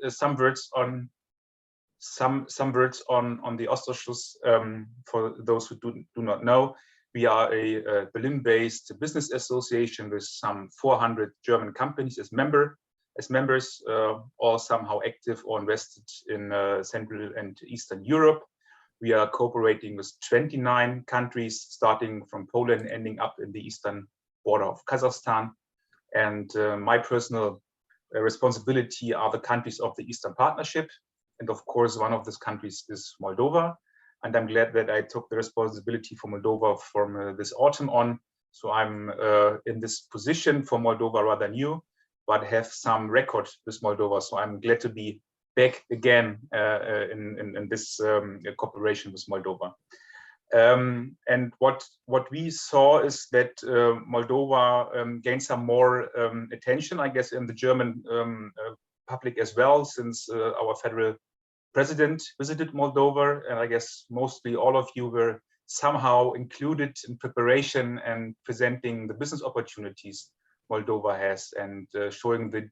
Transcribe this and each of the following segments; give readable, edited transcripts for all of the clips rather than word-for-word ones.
some words on the Ostausschuss. For those who do not know, we are a Berlin-based business association with some 400 German companies as members, all somehow active or invested in Central and Eastern Europe. We are cooperating with 29 countries, starting from Poland, ending up in the eastern border of Kazakhstan. And my personal responsibility are the countries of the Eastern Partnership. And of course, one of these countries is Moldova. And I'm glad that I took the responsibility for Moldova from this autumn on. So I'm in this position for Moldova rather new, but have some record with Moldova. So I'm glad to be back again in this cooperation with Moldova. And what we saw is that Moldova gained some more attention, I guess, in the German public as well, since our federal president visited Moldova. And I guess mostly all of you were somehow included in preparation and presenting the business opportunities Moldova has, and showing the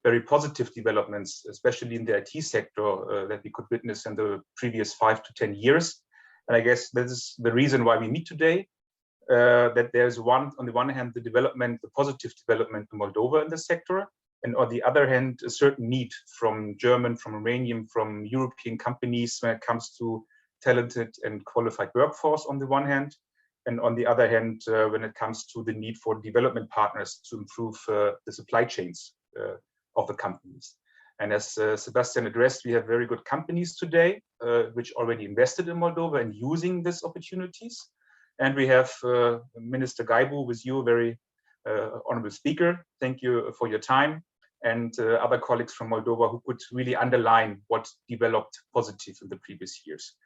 very positive developments, especially in the IT sector, that we could witness in the previous 5 to 10 years. And I guess this is the reason why we meet today, that there's on the one hand, the positive development in Moldova in the sector, and on the other hand, a certain need from German, from Romanian, from European companies when it comes to talented and qualified workforce on the one hand, and on the other hand, when it comes to the need for development partners to improve the supply chains of the companies. And as Sebastian addressed, we have very good companies today, which already invested in Moldova and using these opportunities. And we have Minister Gaibo with you, very honorable speaker. Thank you for your time. And other colleagues from Moldova who could really underline what developed positive in the previous years.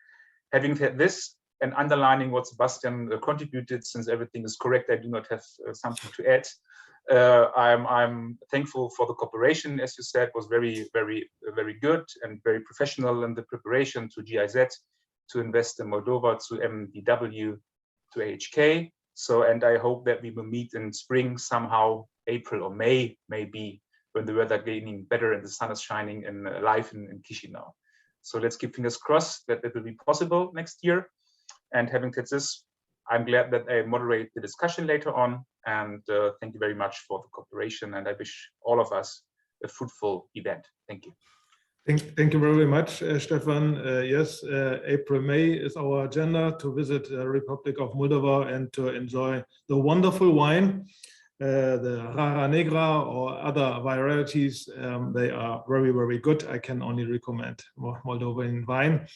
Having said this, and underlining what Sebastian contributed, since everything is correct, I do not have something to add. I'm thankful for the cooperation, as you said, was very, very, very good and very professional in the preparation to GIZ, to invest in Moldova, to MBW, to AHK. So, and I hope that we will meet in spring somehow, April or May, maybe, when the weather getting better and the sun is shining and live in Chisinau. So let's keep fingers crossed that it will be possible next year. And having said this, I'm glad that I moderate the discussion later on. And thank you very much for the cooperation. And I wish all of us a fruitful event. Thank you. Thank you very much, Stefan. Yes, April, May is our agenda to visit the Republic of Moldova and to enjoy the wonderful wine, the Rara Negra or other varieties. They are very, very good. I can only recommend Moldovan wine.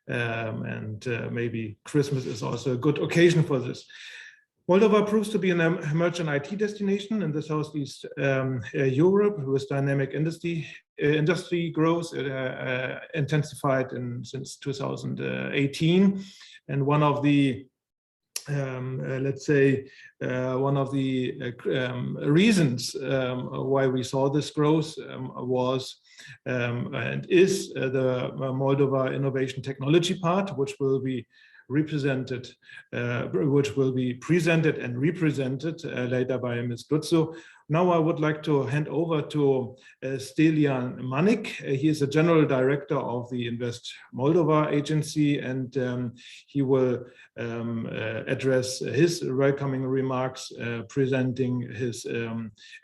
And maybe Christmas is also a good occasion for this. Moldova proves to be an emerging IT destination in the Southeast Europe, with dynamic industry growth intensified since 2018. And one of the let's say one of the reasons why we saw this growth was and is the Moldova Innovation Technology part, which will be presented and represented later by Ms. Lutzo. Now I would like to hand over to Stelian Manik. He is the General Director of the Invest Moldova agency, and he will address his welcoming remarks, presenting his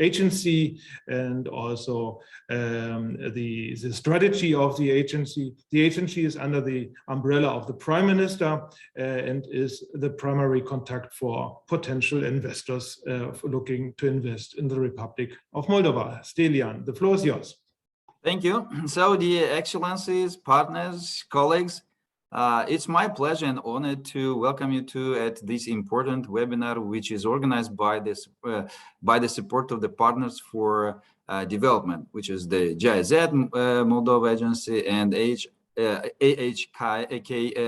agency and also the strategy of the agency. The agency is under the umbrella of the Prime Minister and is the primary contact for potential investors looking to invest in the Republic of Moldova. Stelian, the floor is yours. Thank you. So, dear Excellencies, partners, colleagues, it's my pleasure and honor to welcome you at this important webinar, which is organized by the support of the Partners for Development, which is the GIZ Moldova Agency and AHK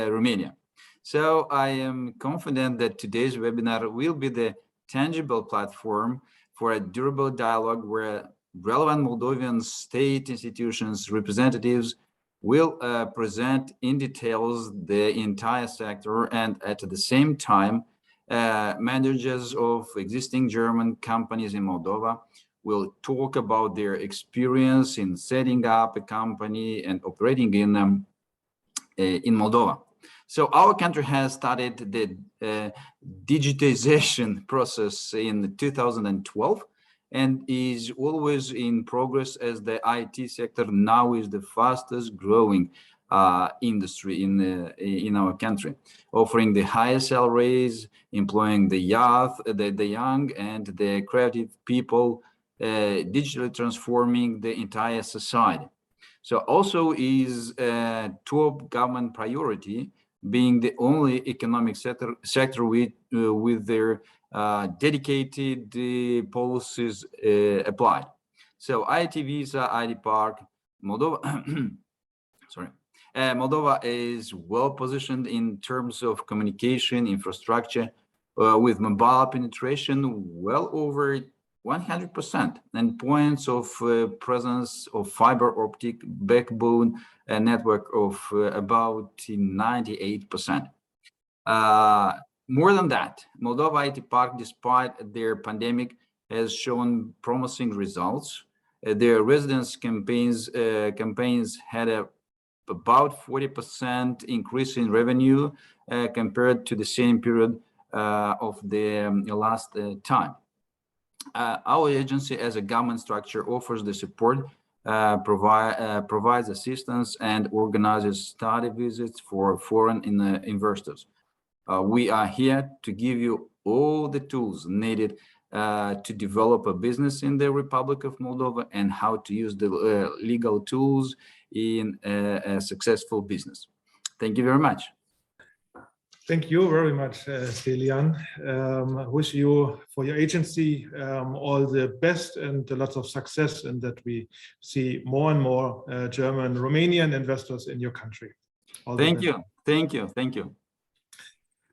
Romania. So I am confident that today's webinar will be the tangible platform for a durable dialogue where relevant Moldovan state institutions representatives will present in details the entire sector, and at the same time managers of existing German companies in Moldova will talk about their experience in setting up a company and operating in Moldova. So our country has started the digitization process in 2012 and is always in progress, as the IT sector now is the fastest growing industry in our country, offering the highest salaries, employing the young and the creative people, digitally transforming the entire society. So also is a top government priority, being the only economic sector with their dedicated policies applied. So IT Visa, IT Park, Moldova, sorry. Moldova is well positioned in terms of communication infrastructure, with mobile penetration well over 100% and points of presence of fiber optic backbone, a network of about 98%. More than that, Moldova IT Park, despite their pandemic, has shown promising results. Their residence campaigns had about 40% increase in revenue compared to the same period of the last time. Our agency, as a government structure, offers the support, provides assistance, and organizes study visits for foreign investors. We are here to give you all the tools needed to develop a business in the Republic of Moldova and how to use the legal tools in a successful business. Thank you very much. Thank you very much, Stelian. I wish you, for your agency, all the best and lots of success, and that we see more and more German, Romanian investors in your country. Thank you. Thank you. Thank you.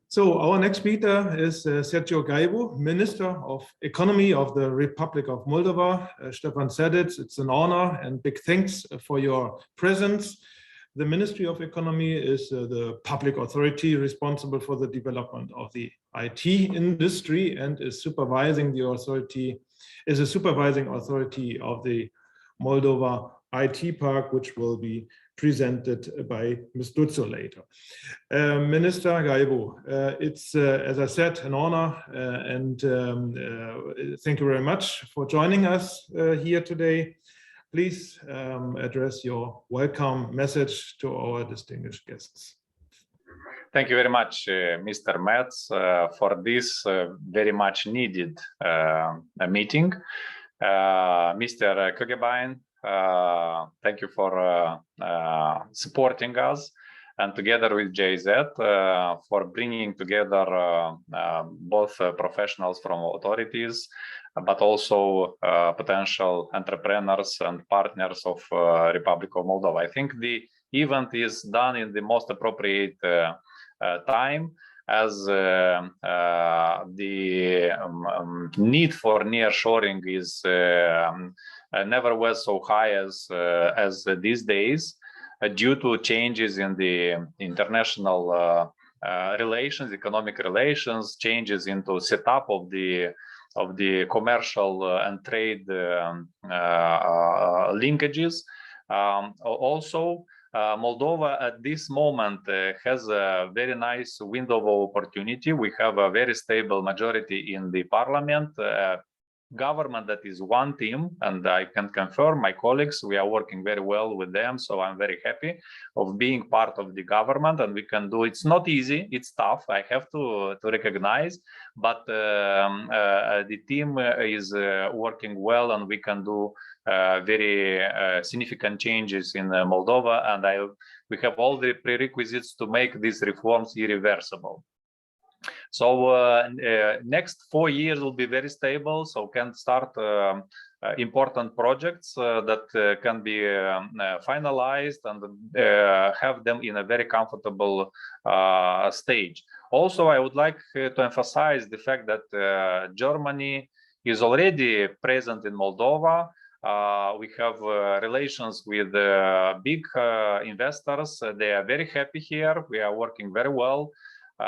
So our next speaker is Sergio Gaibo, Minister of Economy of the Republic of Moldova. Stefan said it, it's an honor and big thanks for your presence. The Ministry of Economy is the public authority responsible for the development of the IT industry and is supervising the authority, is a supervising authority of the Moldova IT Park, which will be presented by Ms. Dutzo later. Minister Gaibo, it's, as I said, an honor and thank you very much for joining us here today. Please address your welcome message to our distinguished guests. Thank you very much, Mr. Metz, for this very much needed meeting. Mr. Kogebain, thank you for supporting us, and together with JZ for bringing together both professionals from authorities, but also potential entrepreneurs and partners of Republic of Moldova. I think the event is done in the most appropriate time, as the need for nearshoring is never was so high as these days, due to changes in the international relations, economic relations, changes into setup of the commercial and trade linkages. Also, Moldova at this moment has a very nice window of opportunity. We have a very stable majority in the parliament, government that is one team, and I can confirm my colleagues, we are working very well with them, so I'm very happy of being part of the government, and we can do. It's not easy, it's tough, I have to recognize, but the team is working well, and we can do very significant changes in Moldova, and we have all the prerequisites to make these reforms irreversible. So next 4 years will be very stable, so can start important projects that can be finalized and have them in a very comfortable stage. Also, I would like to emphasize the fact that Germany is already present in Moldova. We have relations with big investors. They are very happy here. We are working very well. They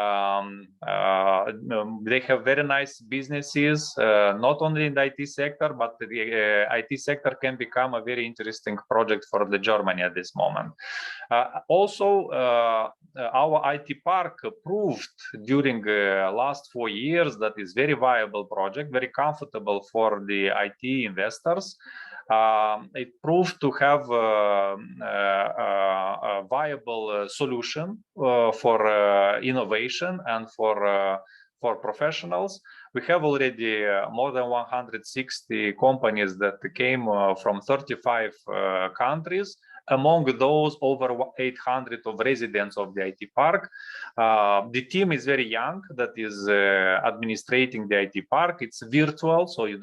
have very nice businesses, not only in the IT sector, but the IT sector can become a very interesting project for the Germany at this moment. Also, our IT park proved during last 4 years that is very viable project, very comfortable for the IT investors. It proved to have a viable solution for innovation and for professionals. We have already more than 160 companies that came from 35 countries. Among those, over 800 of residents of the IT park. The team is very young that is administrating the IT park. It's virtual, so you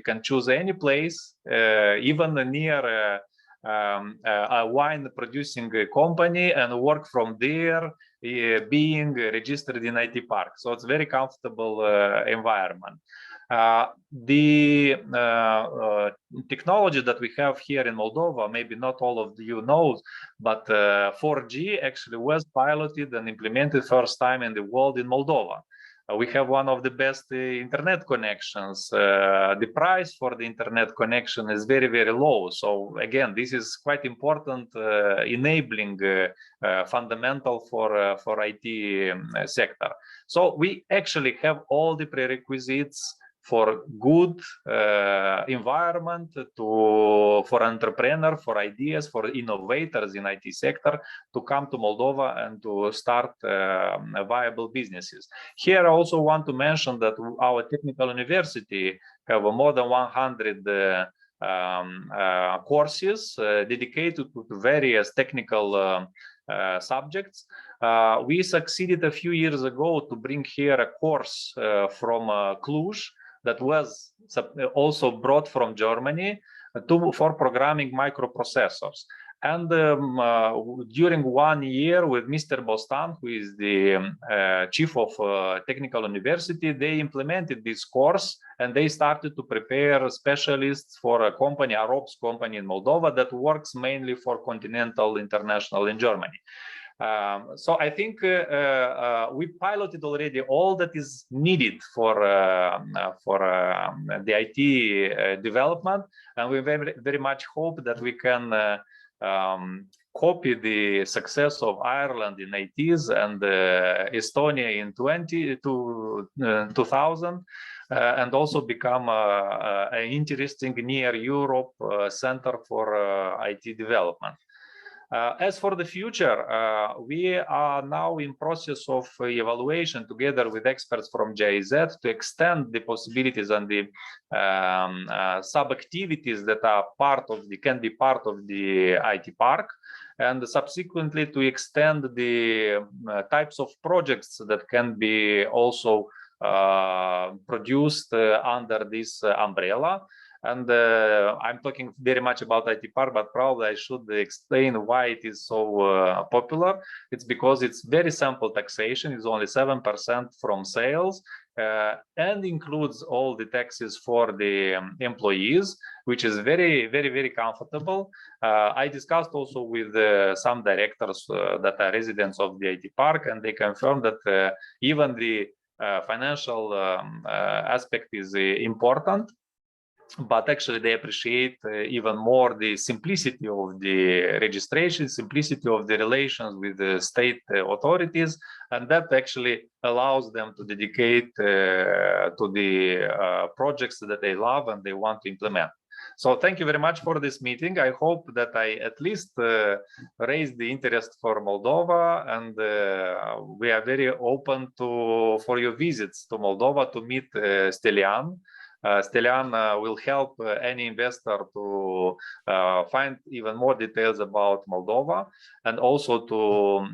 can choose any place, even near a wine producing company, and work from there, being registered in IT park. So it's very comfortable environment. The technology that we have here in Moldova, maybe not all of you know, but 4G actually was piloted and implemented first time in the world in Moldova. We have one of the best internet connections. The price for the internet connection is very, very low. So again, this is quite important, enabling fundamental for IT sector. So we actually have all the prerequisites for good environment for entrepreneur, for ideas, for innovators in IT sector to come to Moldova and to start viable businesses. Here I also want to mention that our technical university have more than 100 courses dedicated to various technical subjects. We succeeded a few years ago to bring here a course from Cluj that was also brought from Germany for programming microprocessors. And during 1 year with Mr. Bostan, who is the chief of technical university, they implemented this course and they started to prepare specialists for a company, a ropes company in Moldova that works mainly for Continental International in Germany. So I think we piloted already all that is needed for the IT development, and we very much hope that we can copy the success of Ireland in 80s and Estonia in 2000, and also become an interesting near Europe center for IT development. As for the future, we are now in process of evaluation together with experts from GIZ to extend the possibilities and the sub-activities that are can be part of the IT park, and subsequently to extend the types of projects that can be also produced under this umbrella. And I'm talking very much about IT park, but probably I should explain why it is so popular. It's because it's very simple taxation. It's only 7% from sales and includes all the taxes for the employees, which is very, very, very comfortable. I discussed also with some directors that are residents of the IT park, and they confirmed that even the financial aspect is important. But actually they appreciate even more the simplicity of the registration, simplicity of the relations with the state authorities, and that actually allows them to dedicate to the projects that they love and they want to implement. So thank you very much for this meeting. I hope that I at least raised the interest for Moldova, and we are very open for your visits to Moldova to meet Stelian. Stelian will help any investor to find even more details about Moldova, and also to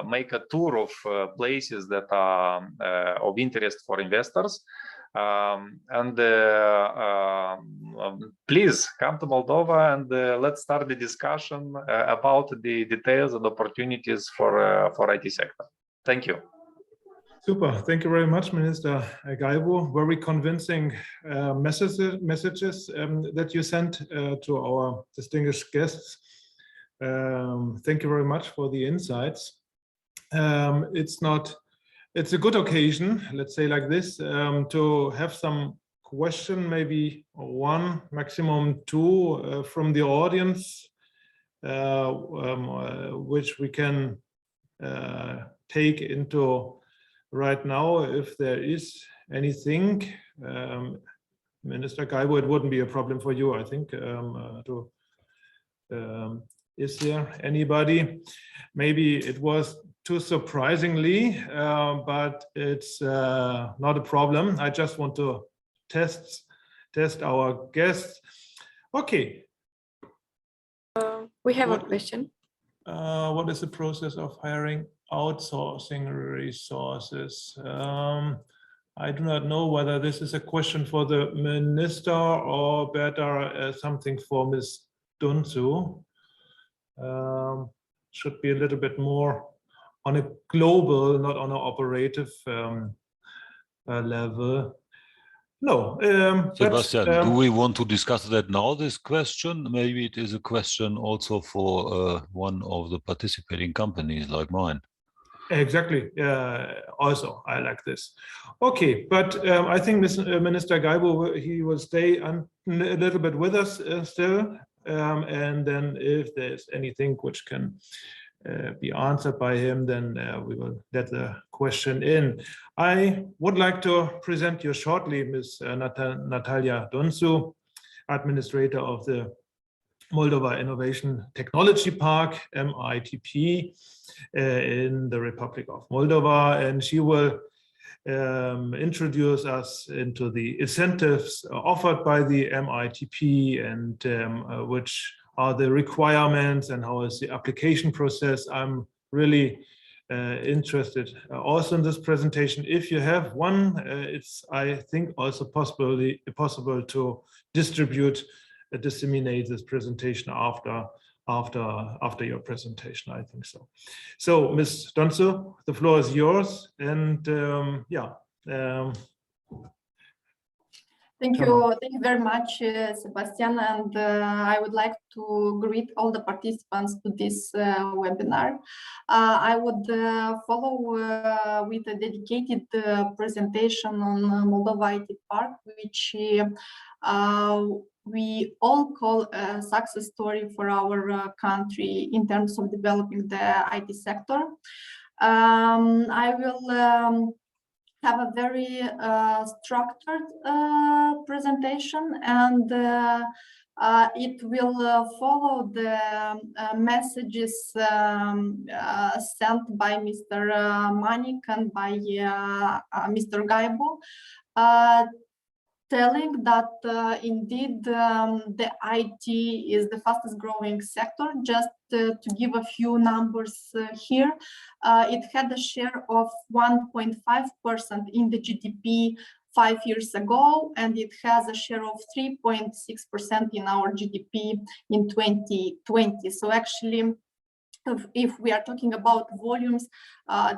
make a tour of places that are of interest for investors. Please come to Moldova and let's start the discussion about the details and opportunities for IT sector. Thank you. Super. Thank you very much, Minister Gaibo. Very convincing messages that you sent to our distinguished guests. Thank you very much for the insights. It's not it's a good occasion, let's say like this, to have some question, maybe one, maximum two from the audience, which we can take into right now, if there is anything. Minister Gaibo, it wouldn't be a problem for you, I think, is there anybody? Maybe it was too surprisingly, but it's not a problem. I just want to test our guests. Okay. We have a question. What is the process of hiring outsourcing resources? I do not know whether this is a question for the minister or better something for Ms. Dunsu. Should be a little bit more on a global, not on an operative level. No. Sebastian, do we want to discuss that now, this question? Maybe it is a question also for one of the participating companies like mine. Exactly. Also, I like this. Okay, but I think Minister Gaibo, he will stay a little bit with us still. And then if there's anything which can be answered by him, then we will let the question in. I would like to present you shortly Ms. Natalia Dunsu, Administrator of the Moldova Innovation Technology Park, MITP, in the Republic of Moldova, and she will introduce us into the incentives offered by the MITP and which are the requirements and how is the application process. I'm really interested also in this presentation. If you have one, it's, I think, also possible to disseminate this presentation after your presentation, I think so. So, Ms. Dunsu, the floor is yours, and Thank you very much, Sebastian, and I would like to greet all the participants to this webinar. I would follow with a dedicated presentation on Moldova IT Park, which we all call a success story for our country in terms of developing the IT sector. I will have a very structured presentation, and it will follow the messages sent by Mr. Manik and by Mr. Gaibo, telling that indeed the IT is the fastest growing sector. Just to give a few numbers here, it had a share of 1.5% in the GDP 5 years ago, and it has a share of 3.6% in our GDP in 2020. So actually, if we are talking about volumes,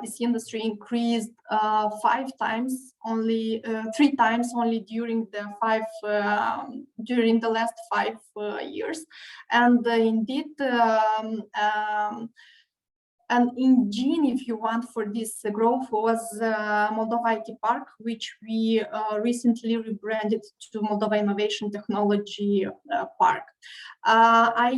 this industry increased 3 times only during the last 5 years, and indeed an engine, if you want, for this growth was Moldova IT Park, which we recently rebranded to Moldova Innovation Technology Park. I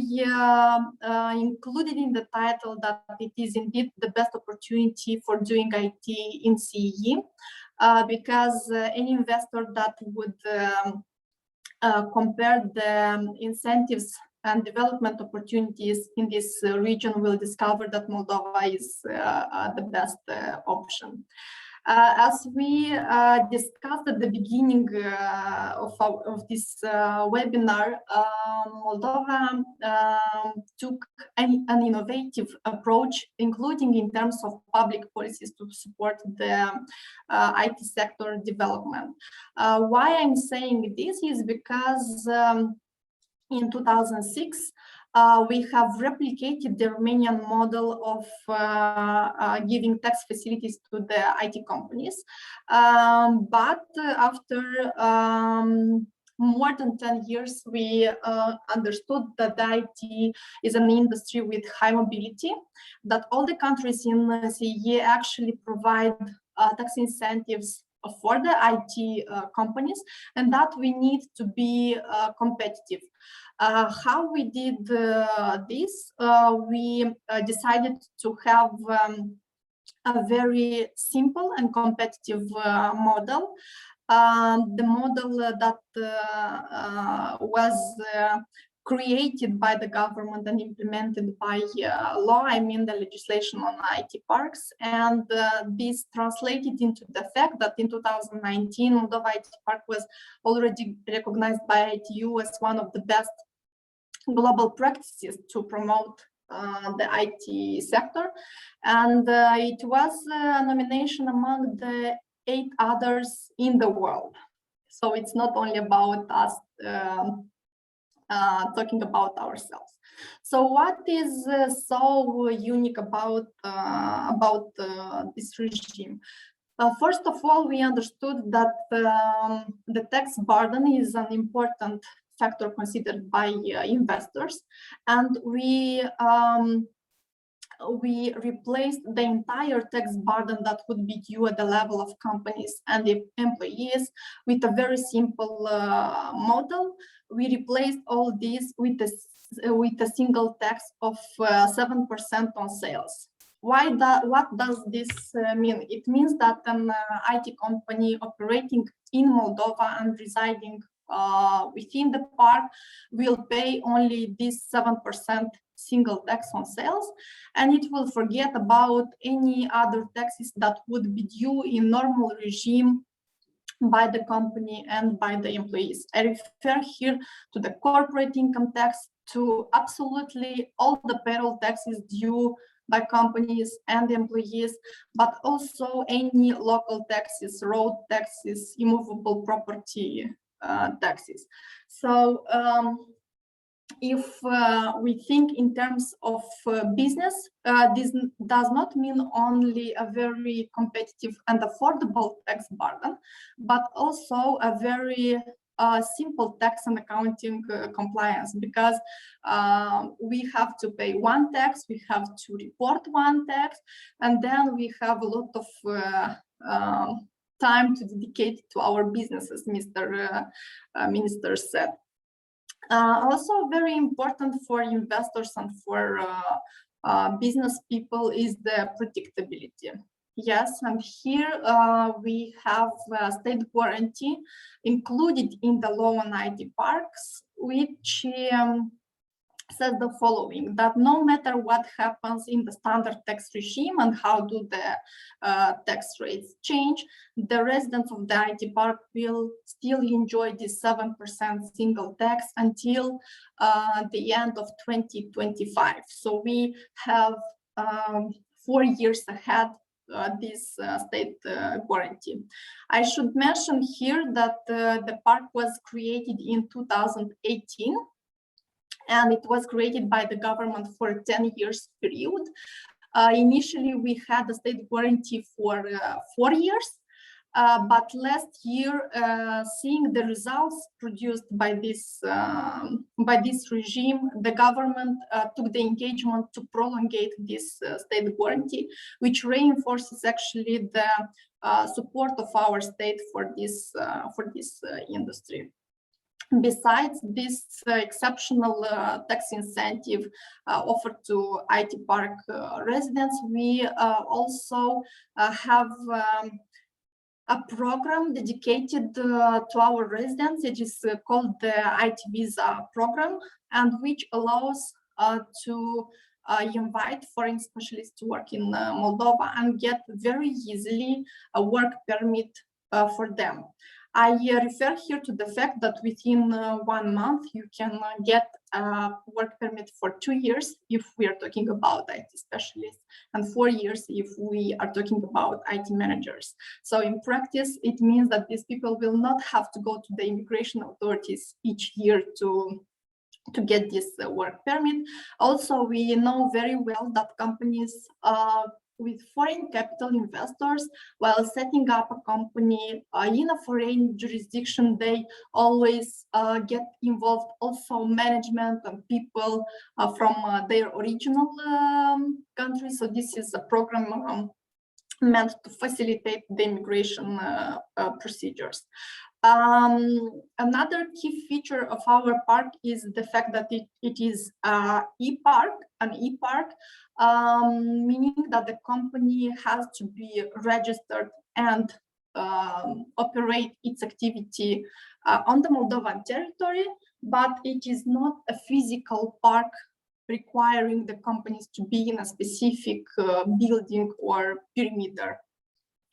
included in the title that it is indeed the best opportunity for doing IT in CEE, because any investor that would compare the incentives and development opportunities in this region will discover that Moldova is the best option. As we discussed at the beginning of this webinar, Moldova took an innovative approach, including in terms of public policies to support the IT sector development. Why I'm saying this is because in 2006, we have replicated the Romanian model of giving tax facilities to the IT companies. But after more than 10 years, we understood that the IT is an industry with high mobility, that all the countries in CEE actually provide tax incentives for the IT companies, and that we need to be competitive. How we did this? We decided to have a very simple and competitive model. The model that was created by the government and implemented by law, I mean the legislation on IT parks, and this translated into the fact that in 2019, Moldova IT Park was already recognized by ITU as one of the best global practices to promote the IT sector, and it was a nomination among the 8 others in the world. So it's not only about us talking about ourselves. So what is so unique about this regime? First of all, we understood that the tax burden is an important factor considered by investors, and we replaced the entire tax burden that would be due at the level of companies and the employees with a very simple model. We replaced all this with a single tax of 7% on sales. What does this mean? It means that an IT company operating in Moldova and residing within the park will pay only this 7% single tax on sales, and it will forget about any other taxes that would be due in normal regime by the company and by the employees. I refer here to the corporate income tax, to absolutely all the payroll taxes due by companies and employees, but also any local taxes, road taxes, immovable property taxes. So if we think in terms of business, this does not mean only a very competitive and affordable tax burden, but also a very simple tax and accounting compliance, because we have to pay one tax, we have to report one tax, and then we have a lot of time to dedicate to our businesses, Mr. Minister said. Also very important for investors and for business people is the predictability. Yes, and here we have state guarantee included in the law on IT parks, which says the following, that no matter what happens in the standard tax regime and how do the tax rates change, the residents of the IT park will still enjoy this 7% single tax until the end of 2025. So we have 4 years ahead this state guarantee. I should mention here that the park was created in 2018, and it was created by the government for a 10 years period. Initially, we had a state guarantee for 4 years, but last year, seeing the results produced by this regime, the government took the engagement to prolongate this state guarantee, which reinforces actually the support of our state for this industry. Besides this exceptional tax incentive offered to IT park residents, we also have a program dedicated to our residents. It is called the Itvs Program, and which allows to invite foreign specialists to work in Moldova and get very easily a work permit for them. I refer here to the fact that within 1 month you can get a work permit for 2 years if we are talking about IT specialists, and 4 years if we are talking about IT managers. So in practice, it means that these people will not have to go to the immigration authorities each year to get this work permit. Also, we know very well that companies with foreign capital investors, while setting up a company in a foreign jurisdiction, they always get involved also management and people from their original country. So this is a program meant to facilitate the immigration procedures. Another key feature of our park is the fact that it is an e-park, meaning that the company has to be registered and operate its activity on the Moldovan territory, but it is not a physical park requiring the companies to be in a specific building or perimeter.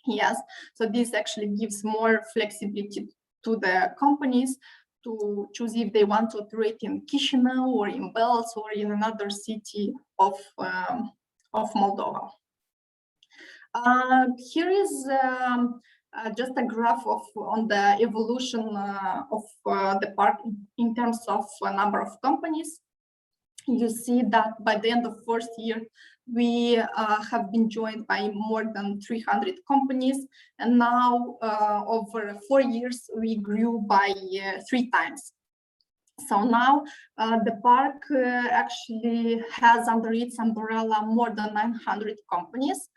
Yes, so this actually gives more flexibility to the companies to choose if they want to operate in Chisinau or in Belz or in another city of Moldova. Here is just a graph on the evolution of the park in terms of number of companies. You see that by the end of first year, we have been joined by more than 300 companies, and now over 4 years, we grew by 3 times. So now the park actually has under its umbrella more than 900 companies.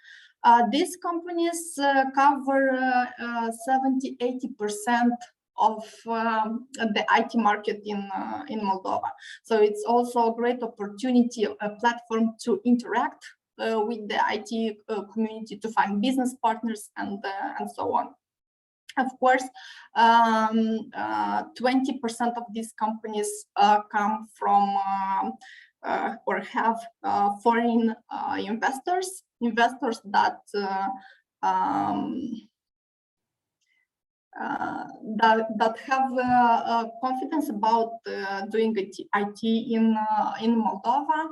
These companies cover 70–80% of the IT market in Moldova. So it's also a great opportunity, a platform to interact with the IT community, to find business partners and so on. Of course, 20% of these companies come from or have foreign investors that that have confidence about doing IT in Moldova.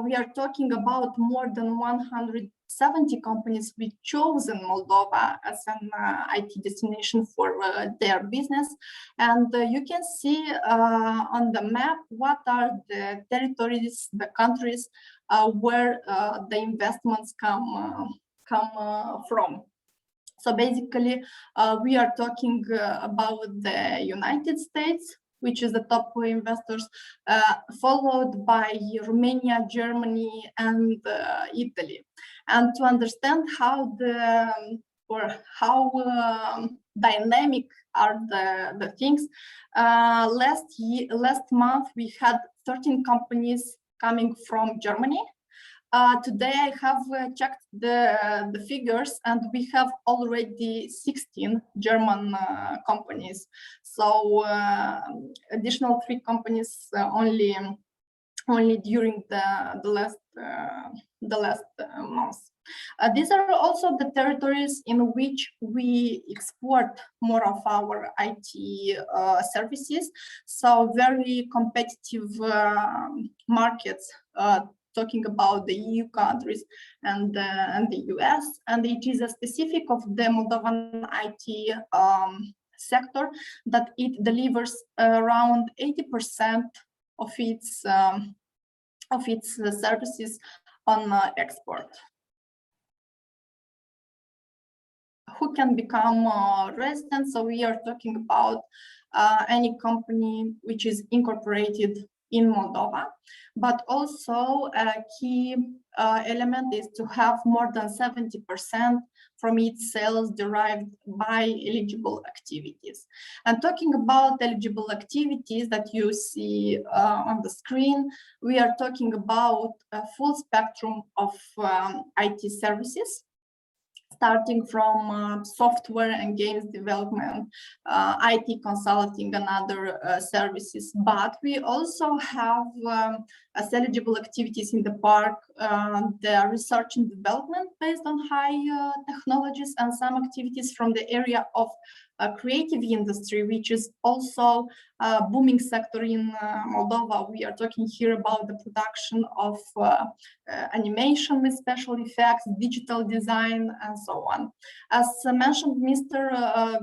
We are talking about more than 170 companies which chosen Moldova as an IT destination for their business. And you can see on the map what are the territories, the countries where the investments come from. So basically, we are talking about the United States, which is the top investors, followed by Romania, Germany, and Italy. And to understand how dynamic are the things, last month we had 13 companies coming from Germany. Today I have checked the figures, and we have already 16 German companies. So additional 3 companies only during the last months. These are also the territories in which we export more of our IT services. So very competitive markets. Talking about the EU countries and the US, and it is a specific of the Moldovan IT sector that it delivers around 80% of its services on export. Who can become resident? So we are talking about any company which is incorporated in Moldova, but also a key element is to have more than 70% from its sales derived by eligible activities. And talking about eligible activities that you see on the screen, we are talking about a full spectrum of IT services, starting from software and games development, IT consulting, and other services. But we also have as eligible activities in the park, the research and development based on high technologies, and some activities from the area of creative industry, which is also a booming sector in Moldova. We are talking here about the production of animation with special effects, digital design, and so on. As mentioned, Mr.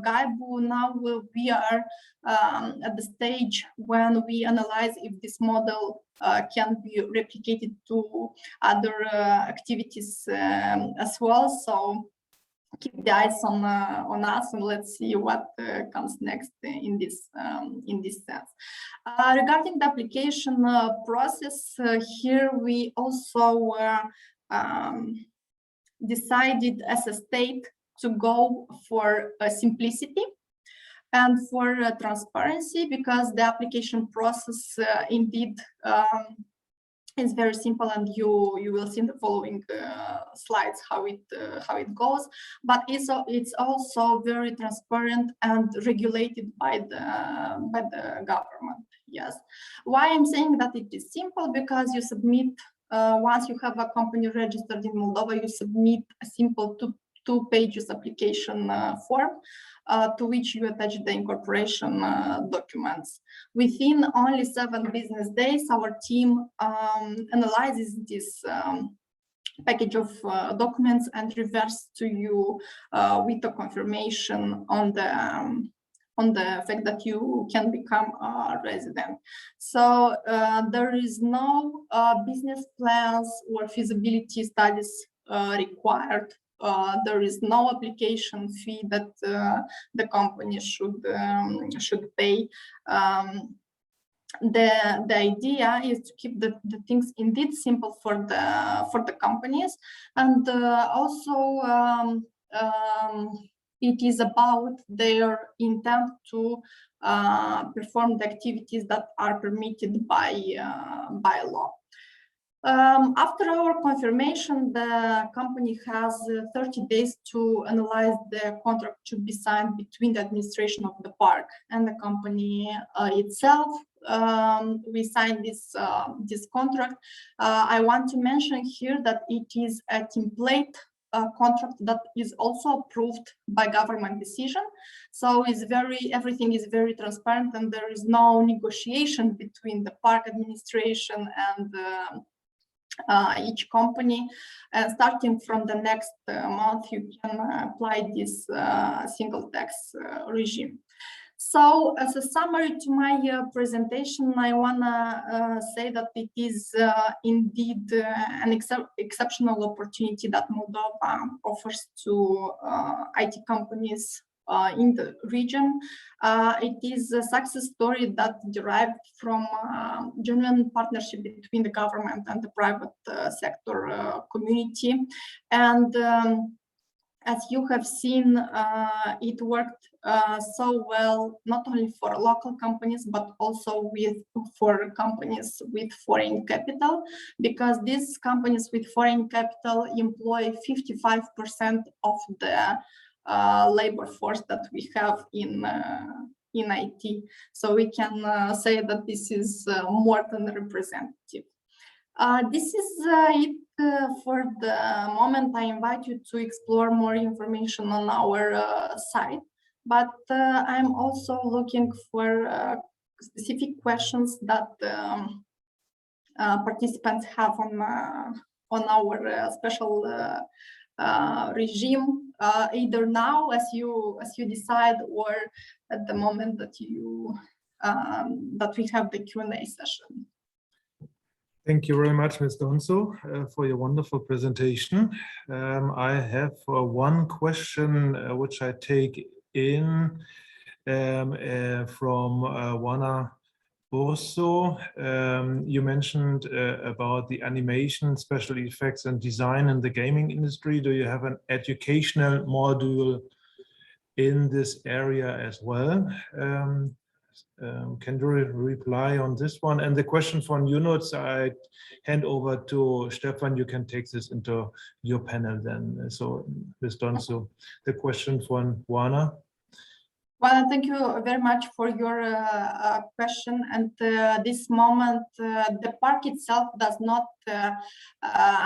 Gaibo, now we are at the stage when we analyze if this model can be replicated to other activities as well. So keep the eyes on us, and let's see what comes next in this sense. Regarding the application process, here we also decided as a state to go for simplicity and for transparency, because the application process indeed is very simple, and you will see in the following slides how it goes. But it's also very transparent and regulated by the government. Yes. Why I'm saying that it is simple? Because you submit once you have a company registered in Moldova, you submit a simple two pages application form to which you attach the incorporation documents. Within only 7 business days, our team analyzes this package of documents and reverts to you with a confirmation on the fact that you can become a resident. So there is no business plans or feasibility studies required. There is no application fee that the company should pay. The idea is to keep the things indeed simple for the companies, and also it is about their intent to perform the activities that are permitted by law. After our confirmation, the company has 30 days to analyze the contract to be signed between the administration of the park and the company itself. We signed this contract. I want to mention here that it is a template contract that is also approved by government decision. So everything is very transparent, and there is no negotiation between the park administration and each company. Starting from the next month, you can apply this single tax regime. So as a summary to my presentation, I want to say that it is indeed an exceptional opportunity that Moldova offers to IT companies in the region. It is a success story that derived from genuine partnership between the government and the private sector community. And as you have seen, it worked so well, not only for local companies, but also for companies with foreign capital, because these companies with foreign capital employ 55% of the labor force that we have in IT. So we can say that this is more than representative. This is it for the moment. I invite you to explore more information on our site, but I'm also looking for specific questions that participants have on our special regime, either now as you decide, or at the moment that you that we have the Q&A session. Thank you very much, Ms. Donso, for your wonderful presentation. I have one question which I take in from Wana Borso. You mentioned about the animation, special effects and design in the gaming industry. Do you have an educational module in this area as well? Can you reply on this one? And the question from Yunus, I hand over to Stefan. You can take this into your panel then. So, Ms. Donso, the question from Wana. Well, thank you very much for your question. And this moment, the park itself does not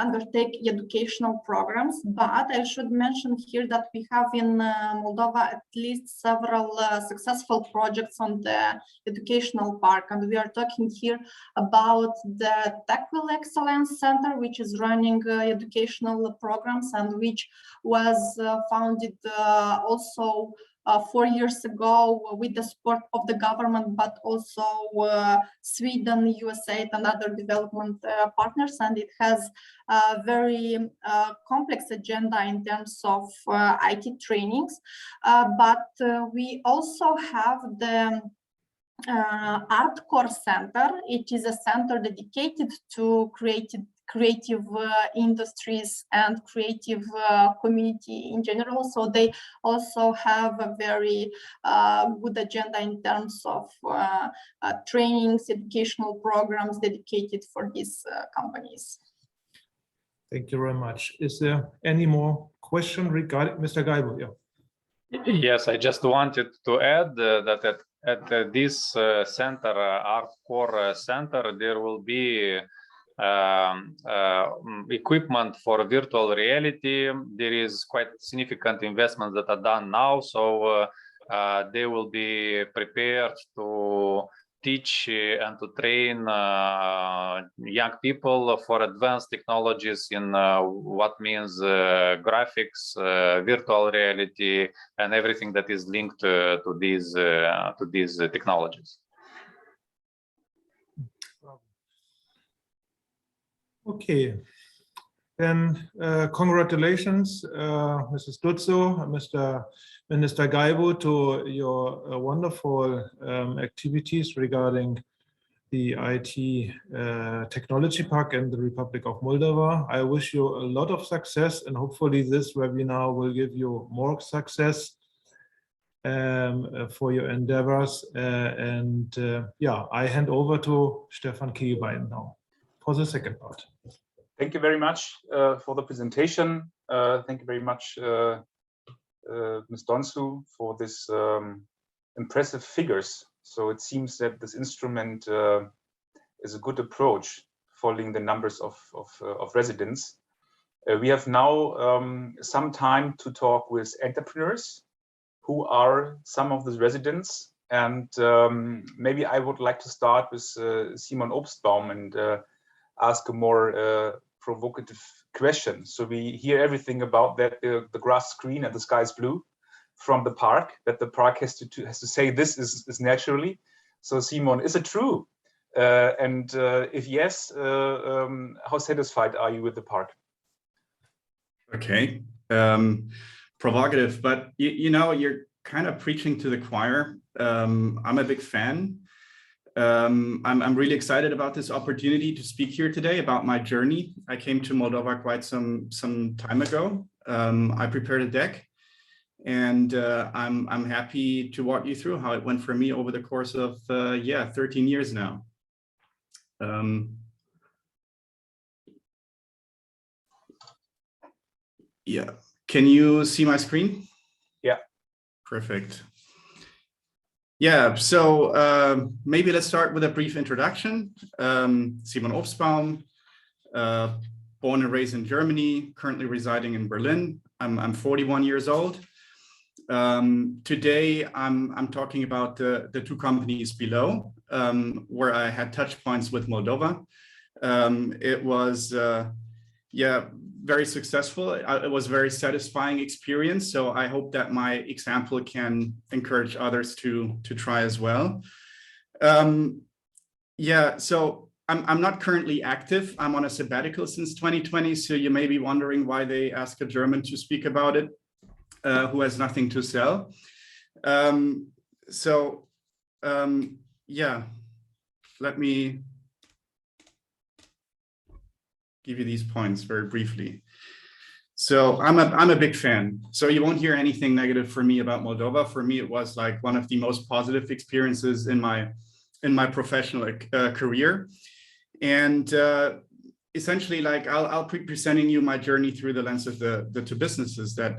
undertake educational programs, but I should mention here that we have in Moldova at least several successful projects on the educational park. And we are talking here about the Techville Excellence Center, which is running educational programs and which was founded also 4 years ago with the support of the government, but also Sweden, USA, and other development partners. And it has a very complex agenda in terms of IT trainings. But we also have the Art Core Center. It is a center dedicated to creative creative industries and creative community in general. So they also have a very good agenda in terms of trainings, educational programs dedicated for these companies. Thank you very much. Is there any more question regarding Mr. Gaibo? Yeah. Yes, I just wanted to add that at this center, Art Core Center, there will be equipment for virtual reality. There is quite significant investments that are done now, so they will be prepared to teach and to train young people for advanced technologies in what means graphics, virtual reality, and everything that is linked to these technologies. Okay, then congratulations, Mrs. Dutzo, Mr. Minister Gaibo, to your wonderful activities regarding the IT Technology Park in the Republic of Moldova. I wish you a lot of success, and hopefully this webinar will give you more success for your endeavors. Yeah, I hand over to Stefan Kehlbein now for the second part. Thank you very much for the presentation. Thank you very much, Ms. Donsu, for this impressive figures. So it seems that this instrument is a good approach, following the numbers of residents. We have now some time to talk with entrepreneurs who are some of the residents. And maybe I would like to start with Simon Obstbaum and ask a more provocative question. So we hear everything about that the grass is green and the sky is blue from the park, that the park has to say this is naturally. So Simon, is it true? And if yes, how satisfied are you with the park? Okay, provocative, but you know, you're kind of preaching to the choir. I'm a big fan. I'm really excited about this opportunity to speak here today about my journey. I came to Moldova quite some time ago. I prepared a deck, and I'm happy to walk you through how it went for me over the course of 13 years now. Yeah, can you see my screen? Yeah, perfect. Yeah, so maybe let's start with a brief introduction. Simon Obstbaum, born and raised in Germany, currently residing in Berlin. I'm 41 years old. Today, I'm talking about the two companies below, where I had touch points with Moldova. It was, very successful. It was a very satisfying experience. So I hope that my example can encourage others to try as well. So I'm not currently active. I'm on a sabbatical since 2020. So you may be wondering why they ask a German to speak about it, who has nothing to sell. Let me give you these points very briefly. So I'm a big fan. So you won't hear anything negative for me about Moldova. For me, it was like one of the most positive experiences in my professional career. And essentially, like I'll be presenting you my journey through the lens of the two businesses that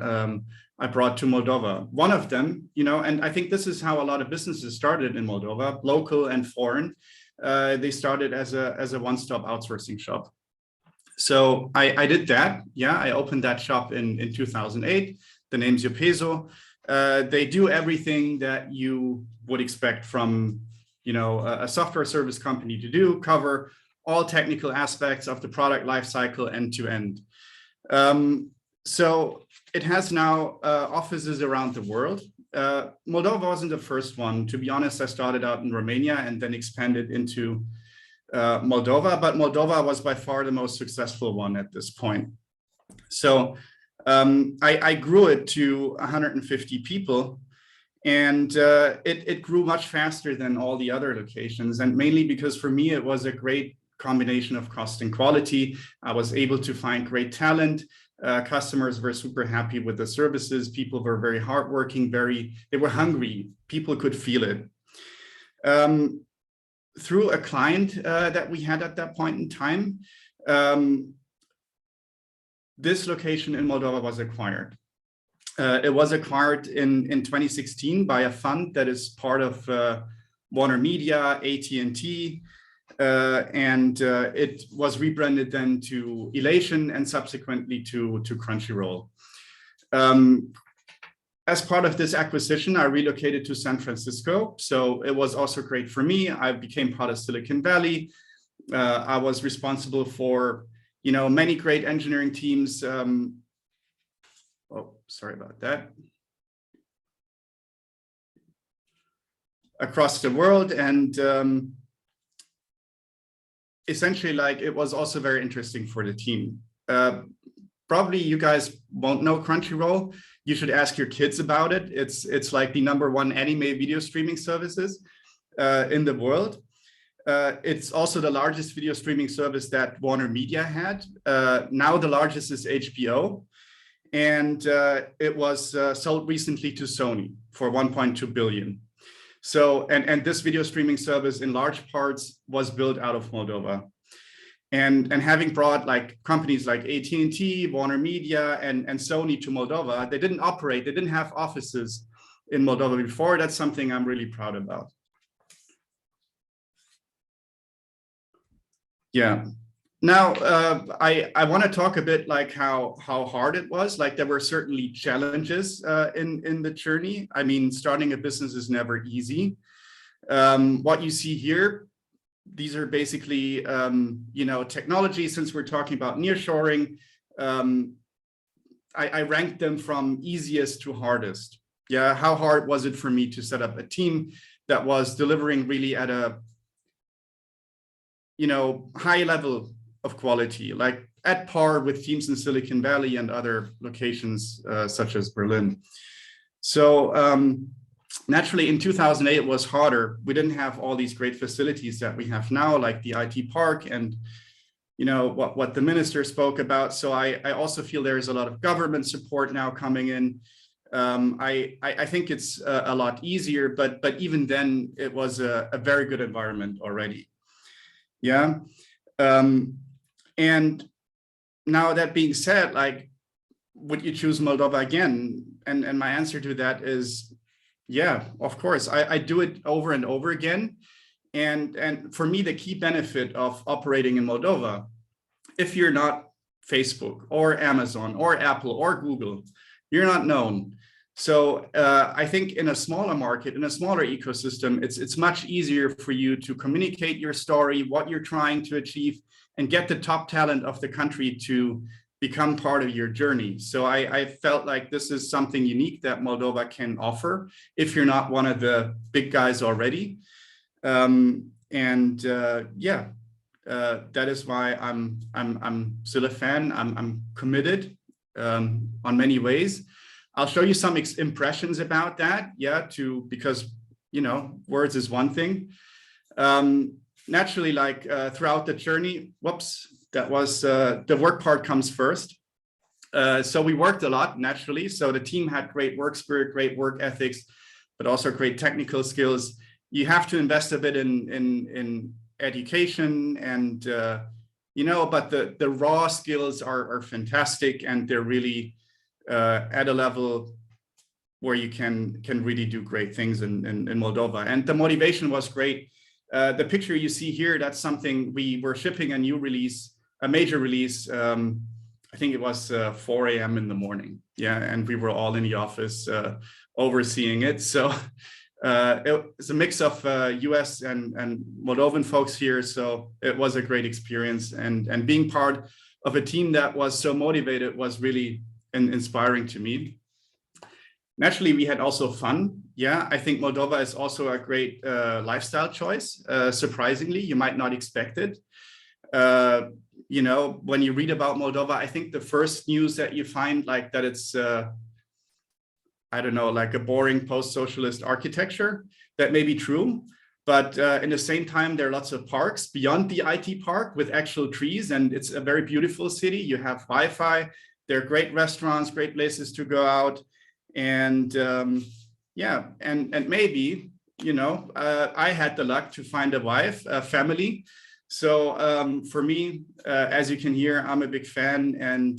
I brought to Moldova. One of them, you know, and I think this is how a lot of businesses started in Moldova, local and foreign. They started as a one-stop outsourcing shop. So I did that. Yeah, I opened that shop in 2008. The name's Yopezo. They do everything that you would expect from, you know, a software service company to do, cover all technical aspects of the product lifecycle end to end. So it has now offices around the world. Moldova wasn't the first one. To be honest, I started out in Romania and then expanded into Moldova, but Moldova was by far the most successful one at this point. So I grew it to 150 people, and it grew much faster than all the other locations. And mainly because for me, it was a great combination of cost and quality. I was able to find great talent. Customers were super happy with the services. People were very hardworking, they were hungry. People could feel it. Through a client that we had at that point in time, this location in Moldova was acquired. It was acquired in 2016 by a fund that is part of Warner Media, AT&T, and it was rebranded then to Elation and subsequently to Crunchyroll. As part of this acquisition, I relocated to San Francisco. So it was also great for me. I became part of Silicon Valley. I was responsible for, many great engineering teams. Oh, sorry about that. Across the world. And essentially, it was also very interesting for the team. Probably you guys won't know Crunchyroll. You should ask your kids about it. It's like the #1 anime video streaming services in the world. It's also the largest video streaming service that Warner Media had. Now the largest is HBO. And it was sold recently to Sony for 1.2 billion. So, and this video streaming service in large parts was built out of Moldova. And having brought companies like AT&T, Warner Media, and Sony to Moldova, they didn't have offices in Moldova before. That's something I'm really proud about. Yeah. Now, I want to talk a bit how hard it was. There were certainly challenges in the journey. I mean, starting a business is never easy. What you see here, these are basically, technology. Since we're talking about nearshoring, I ranked them from easiest to hardest. Yeah, how hard was it for me to set up a team that was delivering really at a, high level of quality, at par with teams in Silicon Valley and other locations such as Berlin. So naturally, in 2008, it was harder. We didn't have all these great facilities that we have now, like the IT park and what the minister spoke about. So I also feel there is a lot of government support now coming in. I think it's a lot easier, but even then, it was a very good environment already. Yeah. And now that being said, would you choose Moldova again? And my answer to that is, yeah, of course. I do it over and over again. And for me, the key benefit of operating in Moldova, if you're not Facebook or Amazon or Apple or Google, you're not known. So I think in a smaller market, in a smaller ecosystem, it's much easier for you to communicate your story, what you're trying to achieve, and get the top talent of the country to become part of your journey. So I felt like this is something unique that Moldova can offer if you're not one of the big guys already. That is why I'm still a fan. I'm committed on many ways. I'll show you some impressions about that. Yeah, because words is one thing. Naturally, throughout the journey, that was the work part comes first. So we worked a lot, naturally. So the team had great work spirit, great work ethics, but also great technical skills. You have to invest a bit in education and, but the raw skills are fantastic, and they're really at a level where you can really do great things in Moldova. And the motivation was great. The picture you see here, that's something we were shipping a new release, a major release. I think it was 4 a.m. in the morning. Yeah, and we were all in the office overseeing it. So it's a mix of US and Moldovan folks here. So it was a great experience. And being part of a team that was so motivated was really inspiring to me. Naturally, we had also fun. Yeah, I think Moldova is also a great lifestyle choice. Surprisingly, you might not expect it. When you read about Moldova, I think the first news that you find that it's, I don't know, a boring post-socialist architecture. That may be true, But in the same time, there are lots of parks beyond the IT park with actual trees, and it's a very beautiful city. You have Wi-Fi. There are great restaurants, great places to go out, and yeah, and maybe, you know, I had the luck to find a wife, a family. So for me, as you can hear, I'm a big fan, and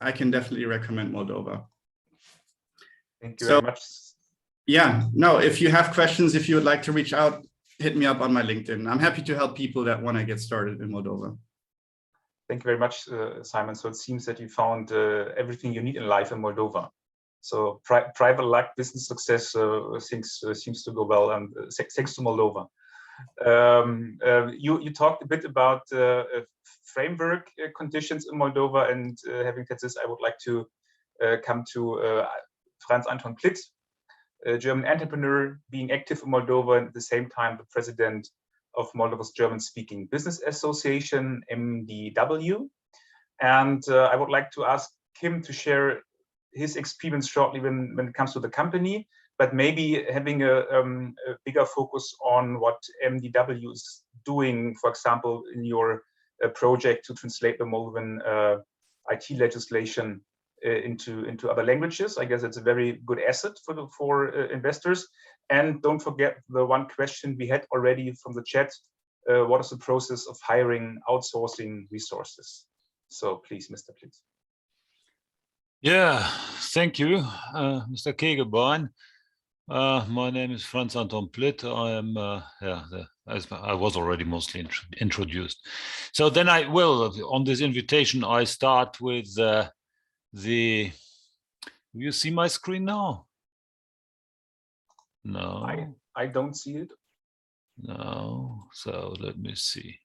I can definitely recommend Moldova. Thank you very much. Yeah, no, if you have questions, if you would like to reach out, hit me up on my LinkedIn. I'm happy to help people that want to get started in Moldova. Thank you very much, Simon. So it seems that you found everything you need in life in Moldova. So private luck, business success, seems to go well, and thanks to Moldova. You talked a bit about framework conditions in Moldova, and having said this, I would like to come to Franz Anton Plitt, a German entrepreneur being active in Moldova, and at the same time the president of Moldova's German-speaking Business Association, MDW. And I would like to ask him to share his experience shortly when it comes to the company, but maybe having a bigger focus on what MDW is doing, for example, in your project to translate the Moldovan IT legislation into other languages. I guess it's a very good asset for investors. And don't forget the one question we had already from the chat: what is the process of hiring, outsourcing resources? So please, Mr. Plitt. Yeah, thank you, Mr. Kegelbein. My name is Franz Anton Plitt. I am, as I was already mostly introduced. So then I will, on this invitation, I start with do you see my screen now? No. I don't see it. No. So let me see.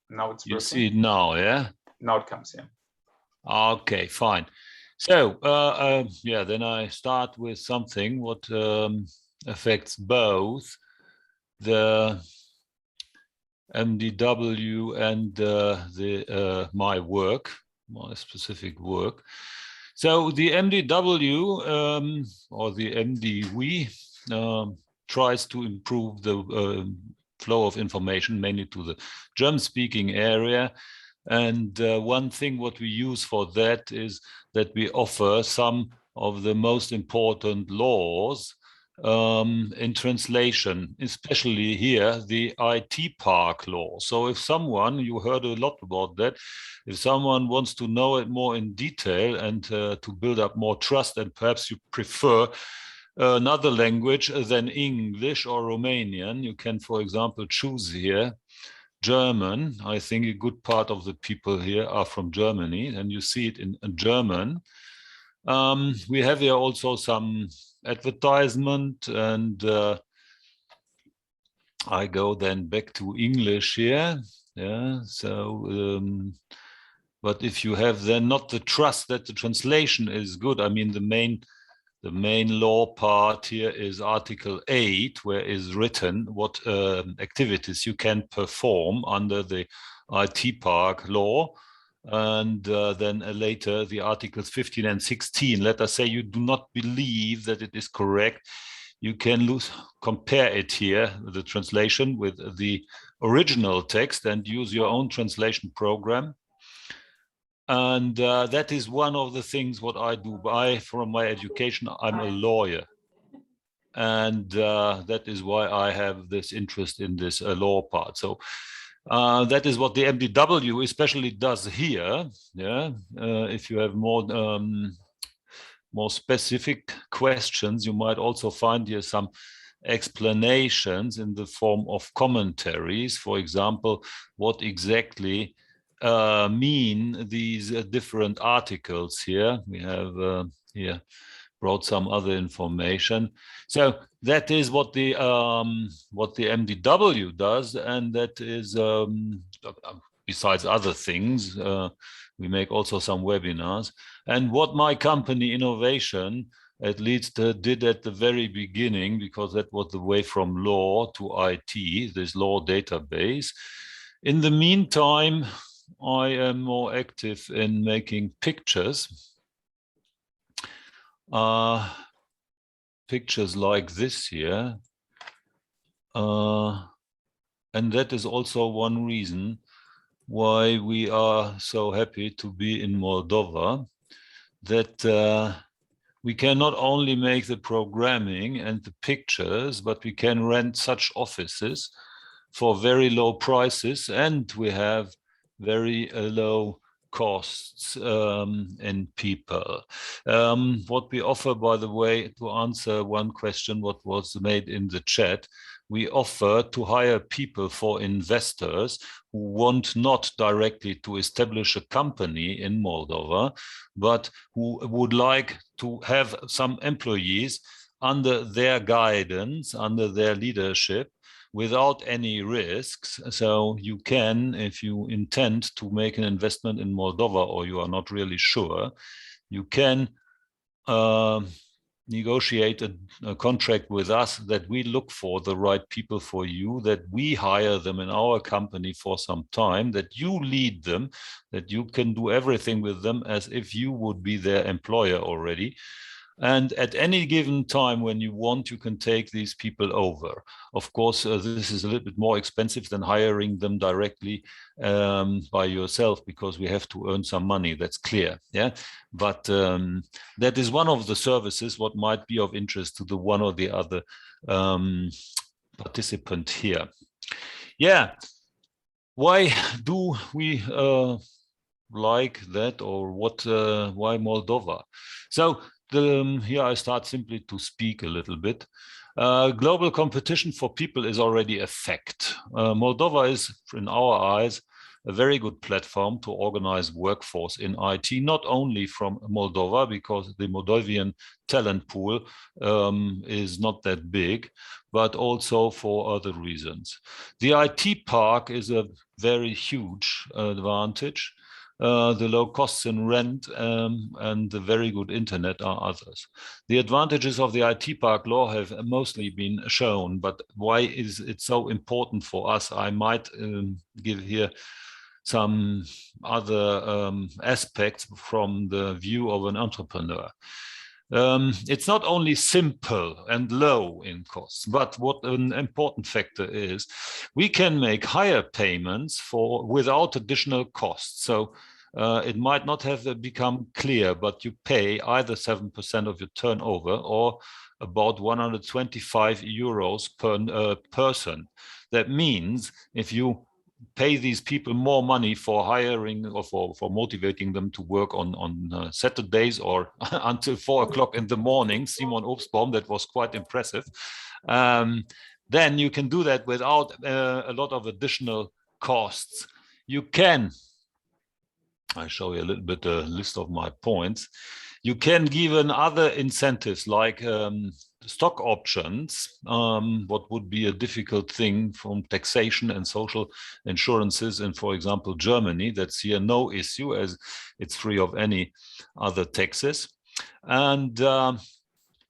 Now it's you working. See it now, yeah? Now it comes, yeah. Okay, fine. So yeah, then I start with something what affects both the MDW and my work, my specific work. So the MDW or the MDW tries to improve the flow of information, mainly to the German-speaking area. And one thing what we use for that is that we offer some of the most important laws in translation, especially here, the IT Park law. So if someone, you heard a lot about that, if someone wants to know it more in detail and to build up more trust, and perhaps you prefer another language than English or Romanian, you can, for example, choose here German. I think a good part of the people here are from Germany, and you see it in German. We have here also some advertisement, and I go then back to English here. Yeah, so but if you have then not the trust that the translation is good, I mean the main law part here is Article 8, where is written what activities you can perform under the IT Park law. And then later the Articles 15 and 16. Let us say you do not believe that it is correct. You can compare it here, the translation, with the original text and use your own translation program. And that is one of the things what I do. From my education, I'm a lawyer. And that is why I have this interest in this law part. So that is what the MDW especially does here. Yeah, if you have more specific questions, you might also find here some explanations in the form of commentaries. For example, what exactly mean these different articles here. We have here brought some other information. So that is what the MDW does, and that is besides other things. We make also some webinars. And what my company Innovation at least did at the very beginning, because that was the way from law to IT, this law database. In the meantime, I am more active in making pictures. Pictures like this here. and that is also one reason why we are so happy to be in Moldova, that we can not only make the programming and the pictures, but we can rent such offices for very low prices, and we have very low costs in people. What we offer, by the way, to answer one question what was made in the chat, we offer to hire people for investors who want not directly to establish a company in Moldova, but who would like to have some employees under their guidance, under their leadership, without any risks. So you can, if you intend to make an investment in Moldova or you are not really sure, you can negotiate a contract with us that we look for the right people for you, that we hire them in our company for some time, that you lead them, that you can do everything with them as if you would be their employer already. And at any given time when you want, you can take these people over. Of course, this is a little bit more expensive than hiring them directly by yourself, because we have to earn some money, that's clear. Yeah, but that is one of the services what might be of interest to the one or the other participant here. Yeah, why do we like that, or what? Why Moldova? So here I start simply to speak a little bit. Global competition for people is already a fact. Moldova is, in our eyes, a very good platform to organize workforce in IT, not only from Moldova, because the Moldovan talent pool is not that big, but also for other reasons. The IT park is a very huge advantage. The low costs in rent and the very good internet are others. The advantages of the IT park law have mostly been shown, but why is it so important for us? I might give here some other aspects from the view of an entrepreneur. It's not only simple and low in costs, but what an important factor is, we can make higher payments without additional costs. So it might not have become clear, but you pay either 7% of your turnover or about 125 euros per person. That means if you pay these people more money for hiring or for motivating them to work on Saturdays or until 4 o'clock in the morning, Simon Obstbaum, that was quite impressive, then you can do that without a lot of additional costs. You can, I show you a little bit a list of my points. You can give other incentives like stock options, what would be a difficult thing from taxation and social insurances in, for example, Germany. That's here no issue as it's free of any other taxes. And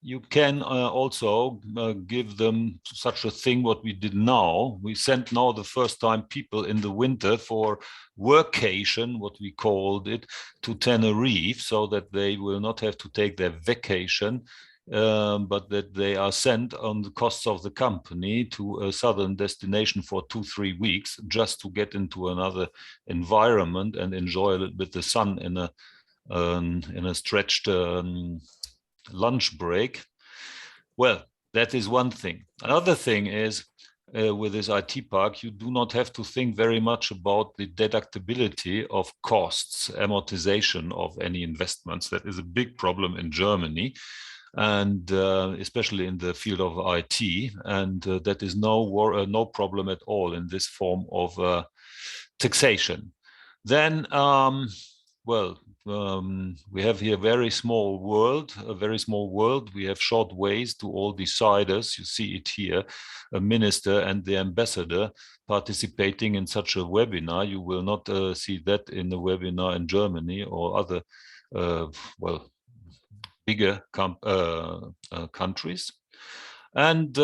you can also give them such a thing what we did now. We sent now the first time people in the winter for workation, what we called it, to Tenerife, so that they will not have to take their vacation, but that they are sent on the costs of the company to a southern destination for 2-3 weeks, just to get into another environment and enjoy a little bit the sun in a stretched lunch break. Well, that is one thing. Another thing is with this IT park, you do not have to think very much about the deductibility of costs, amortization of any investments. That is a big problem in Germany, and especially in the field of IT, and that is no problem at all in this form of taxation. Then, we have here a very small world. We have short ways to all deciders. You see it here, a minister and the ambassador participating in such a webinar. You will not see that in the webinar in Germany or other, bigger countries. And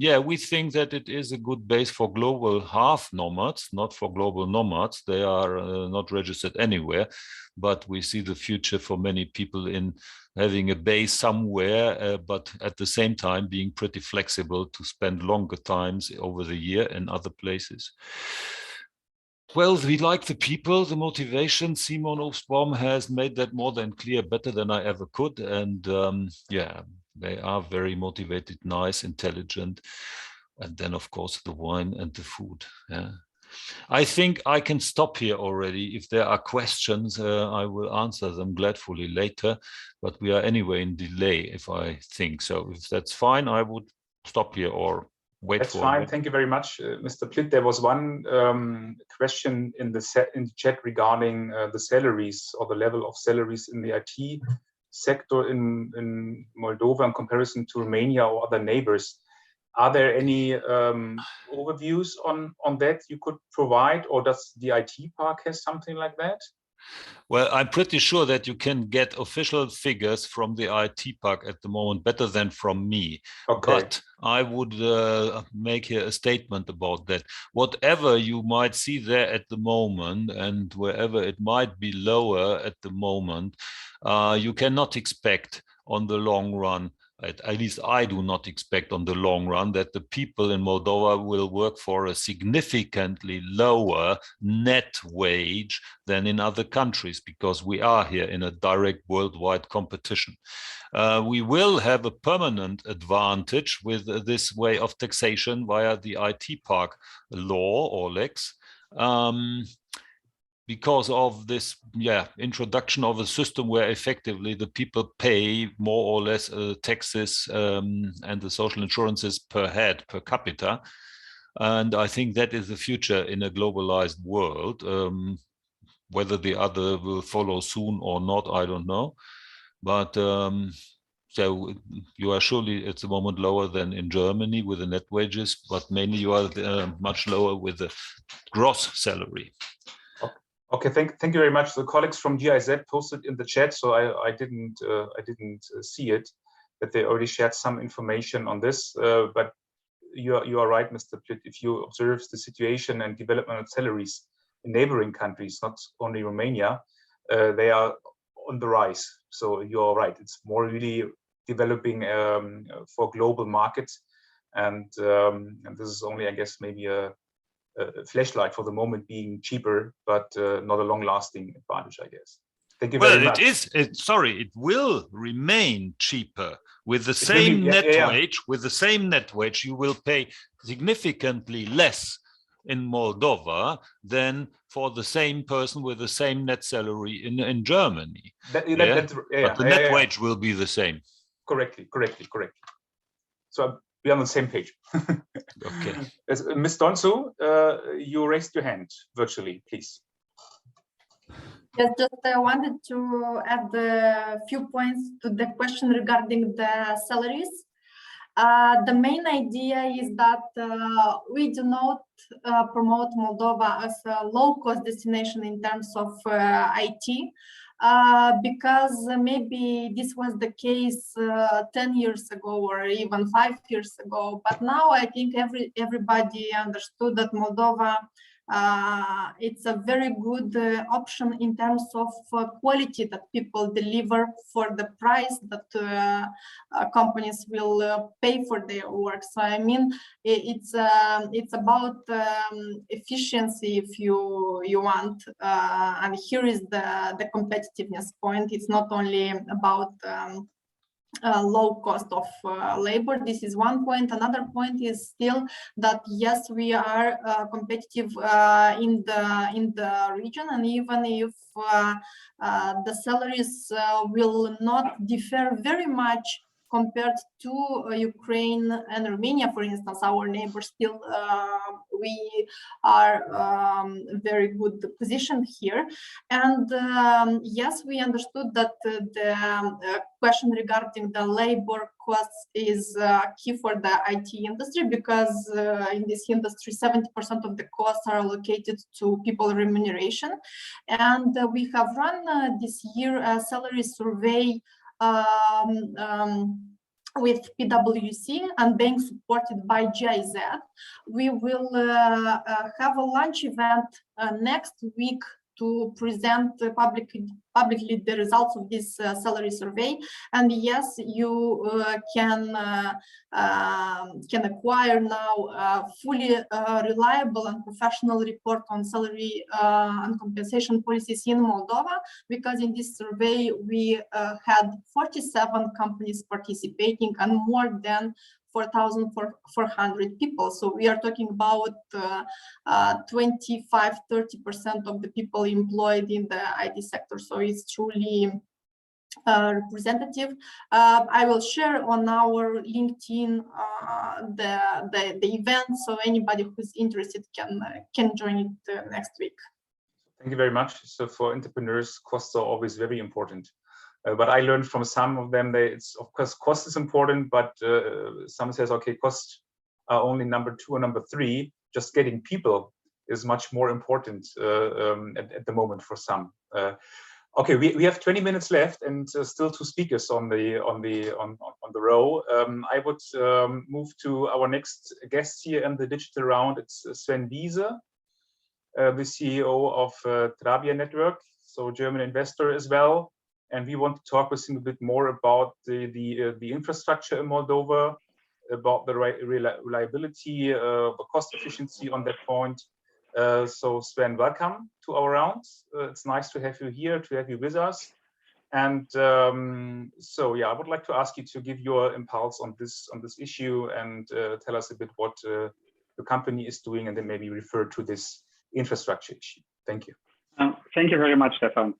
yeah, we think that it is a good base for global half nomads, not for global nomads. They are not registered anywhere, but we see the future for many people in having a base somewhere, but at the same time being pretty flexible to spend longer times over the year in other places. Well, we like the people, the motivation. Simon Obstbaum has made that more than clear, better than I ever could. And yeah, they are very motivated, nice, intelligent. And then, of course, the wine and the food. Yeah. I think I can stop here already. If there are questions, I will answer them gladfully later. But we are anyway in delay, if I think so. If that's fine, I would stop here or wait. That's fine. Thank you very much, Mr. Plitt. There was one question in the chat regarding the salaries or the level of salaries in the IT sector in Moldova in comparison to Romania or other neighbors. Are there any overviews on that you could provide, or does the IT Park has something like that? Well, I'm pretty sure that you can get official figures from the IT Park at the moment better than from me. Okay. But I would make here a statement about that. Whatever you might see there at the moment and wherever it might be lower at the moment, you cannot expect on the long run, at least I do not expect on the long run, that the people in Moldova will work for a significantly lower net wage than in other countries, because we are here in a direct worldwide competition. We will have a permanent advantage with this way of taxation via the IT Park law or lex. Because of this introduction of a system where effectively the people pay more or less taxes and the social insurances per head, per capita. And I think that is the future in a globalized world. Whether the other will follow soon or not, I don't know. But so you are surely at the moment lower than in Germany with the net wages, but mainly you are much lower with the gross salary. Okay, thank you very much. The colleagues from GIZ posted in the chat, so I didn't see it, that they already shared some information on this. But you are right, Mr. Plitt. If you observe the situation and development of salaries in neighboring countries, not only Romania, they are on the rise. So you are right. It's more really developing for global markets, and this is only, I guess, maybe a flashlight for the moment, being cheaper, but not a long-lasting advantage, I guess. Thank you very much. It will remain cheaper with the same net wage. With the same net wage, you will pay significantly less in Moldova than for the same person with the same net salary in Germany. But the net wage will be the same. Correctly. So we're on the same page. Okay. Ms. Donsu, you raised your hand virtually, please. Yes, just I wanted to add a few points to the question regarding the salaries. The main idea is that we do not promote Moldova as a low-cost destination in terms of IT. Because maybe this was the case 10 years ago or even 5 years ago, but now I think everybody understood that Moldova it's a very good option in terms of quality that people deliver for the price that companies will pay for their work. So I mean, it's about efficiency, if you want, and here is the competitiveness point. It's not only about low cost of labor. This is one point. Another point is still that yes, we are competitive in the region, and even if the salaries will not differ very much compared to Ukraine and Romania, for instance, our neighbors, still we are very good positioned here. And yes, we understood that the question regarding the labor costs is key for the IT industry, because in this industry, 70% of the costs are allocated to people remuneration. And we have run this year a salary survey with PwC and being supported by GIZ. We will have a lunch event next week to present publicly the results of this salary survey. And yes, you can acquire now a fully reliable and professional report on salary and compensation policies in Moldova, because in this survey we had 47 companies participating and more than 4,400 people. So we are talking about 25–30% of the people employed in the IT sector. So it's truly representative. I will share on our LinkedIn the event, so anybody who's interested can join it next week. Thank you very much. So for entrepreneurs, costs are always very important. But I learned from some of them that it's, of course, cost is important, but some says, okay, costs are only number 2 or number 3. Just getting people is much more important at the moment for some. Okay, we have 20 minutes left and still 2 speakers on the row. I would move to our next guest here in the digital round. It's Svendizer, the CEO of Drabia network, so German investor as well. And we want to talk with him a bit more about the infrastructure in Moldova, about the reliability, the cost efficiency on that point. So Sven, welcome to our round. It's nice to have you here, to have you with us. And so yeah, I would like to ask you to give your impulse on this issue and tell us a bit what the company is doing, and then maybe refer to this infrastructure issue. Thank you. Thank you very much, Stefan.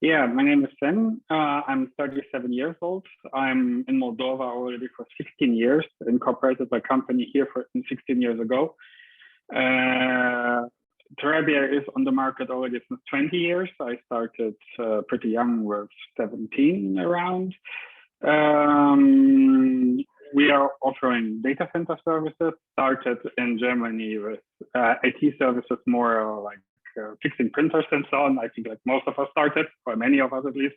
Yeah, my name is Sven. I'm 37 years old. I'm in Moldova already for 16 years, incorporated my company here 16 years ago. Drabia is on the market already since 20 years. I started pretty young, with 17 around. We are offering data center services, started in Germany with IT services, more like fixing printers and so on. I think like most of us started, or many of us at least.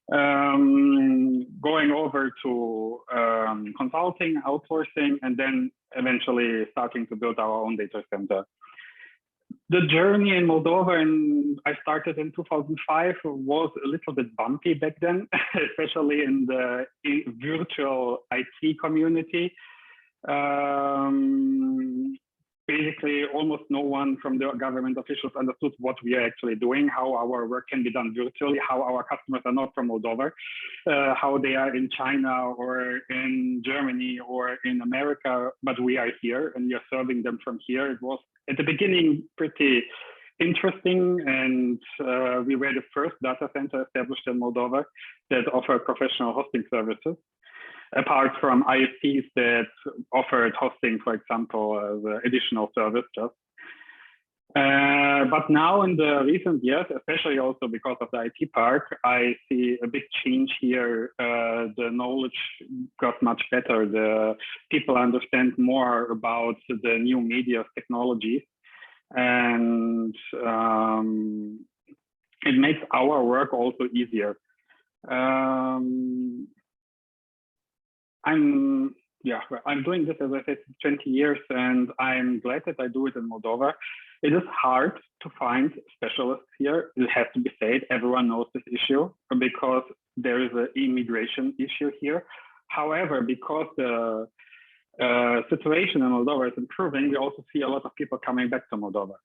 Going over to consulting, outsourcing, and then eventually starting to build our own data center. The journey in Moldova, and I started in 2005, was a little bit bumpy back then, especially in the virtual IT community. Basically, almost no one from the government officials understood what we are actually doing, how our work can be done virtually, how our customers are not from Moldova, how they are in China or in Germany or in America, but we are here and we are serving them from here. It was at the beginning pretty interesting, and we were the first data center established in Moldova that offered professional hosting services, apart from ISPs that offered hosting, for example, as an additional service just. But now in the recent years, especially also because of the IT park, I see a big change here. The knowledge got much better. The people understand more about the new media technologies, and it makes our work also easier. I'm doing this, as I said, 20 years, and I'm glad that I do it in Moldova. It is hard to find specialists here. It has to be said. Everyone knows this issue because there is an immigration issue here. However, because the situation in Moldova is improving, we also see a lot of people coming back to Moldova.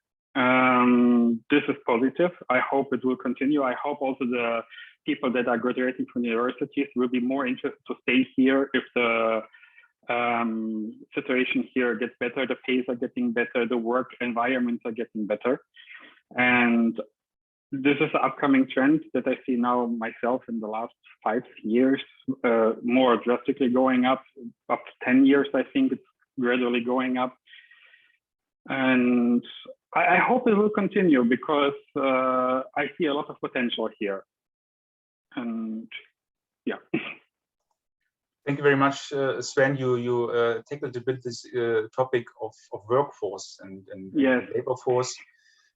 This is positive. I hope it will continue. I hope also the people that are graduating from universities will be more interested to stay here if the situation here gets better, the pays are getting better, the work environments are getting better. And this is an upcoming trend that I see now myself in the last 5 years, more drastically going up. Up to 10 years, I think it's gradually going up. And I hope it will continue because I see a lot of potential here. And yeah. Thank you very much, Sven. You tackled a bit this topic of workforce and yes. labor force.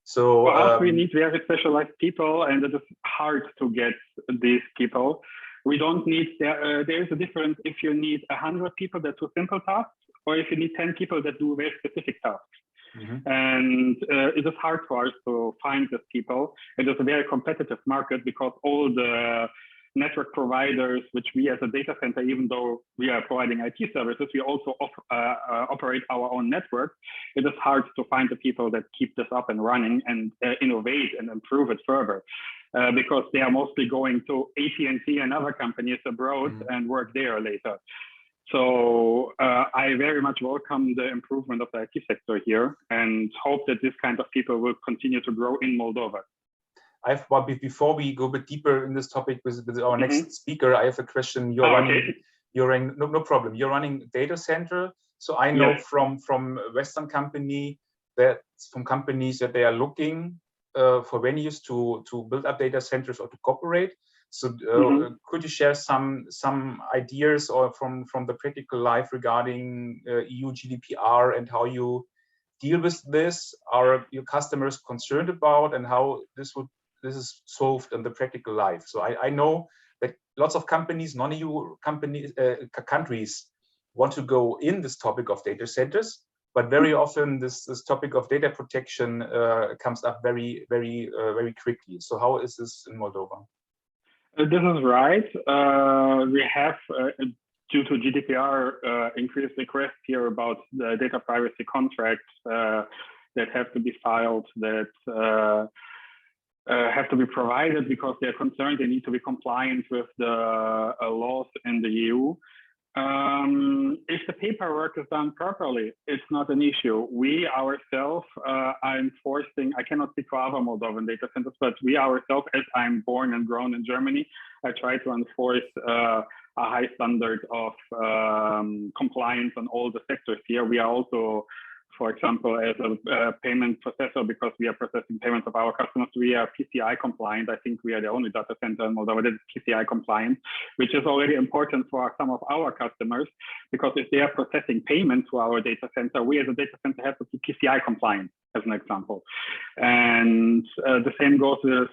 So for us, we need very specialized people, and it is hard to get these people. We don't need, there is a difference if you need 100 people that do simple tasks, or if you need 10 people that do very specific tasks. And it is hard for us to find these people. It is a very competitive market because all the network providers, which we as a data center, even though we are providing IT services, we also operate our own network. It is hard to find the people that keep this up and running and innovate and improve it further, because they are mostly going to AT&T and other companies abroad and work there later. So I very much welcome the improvement of the IT sector here and hope that this kind of people will continue to grow in Moldova. But before we go a bit deeper in this topic with our next speaker, I have a question. You're running, no problem. You're running data center. So I know from Western companies that they are looking for venues to build up data centers or to cooperate. So could you share some ideas or from the practical life regarding EU GDPR and how you deal with this? Are your customers concerned about, and how this is solved in the practical life? So I know that lots of companies, non-EU countries want to go in this topic of data centers, but very often this topic of data protection comes up very quickly. So how is this in Moldova? This is right. We have, due to GDPR, increased requests here about the data privacy contracts that have to be filed, that have to be provided because they're concerned they need to be compliant with the laws in the EU. If the paperwork is done properly, it's not an issue. We ourselves are enforcing, I cannot speak for other Moldovan data centers, but we ourselves, as I'm born and grown in Germany, I try to enforce a high standard of compliance on all the sectors here. We are also, for example, as a payment processor, because we are processing payments of our customers, we are PCI compliant. I think we are the only data center in Moldova that is PCI compliant, which is already important for some of our customers, because if they are processing payments to our data center, we as a data center have to be PCI compliant, as an example. And the same goes with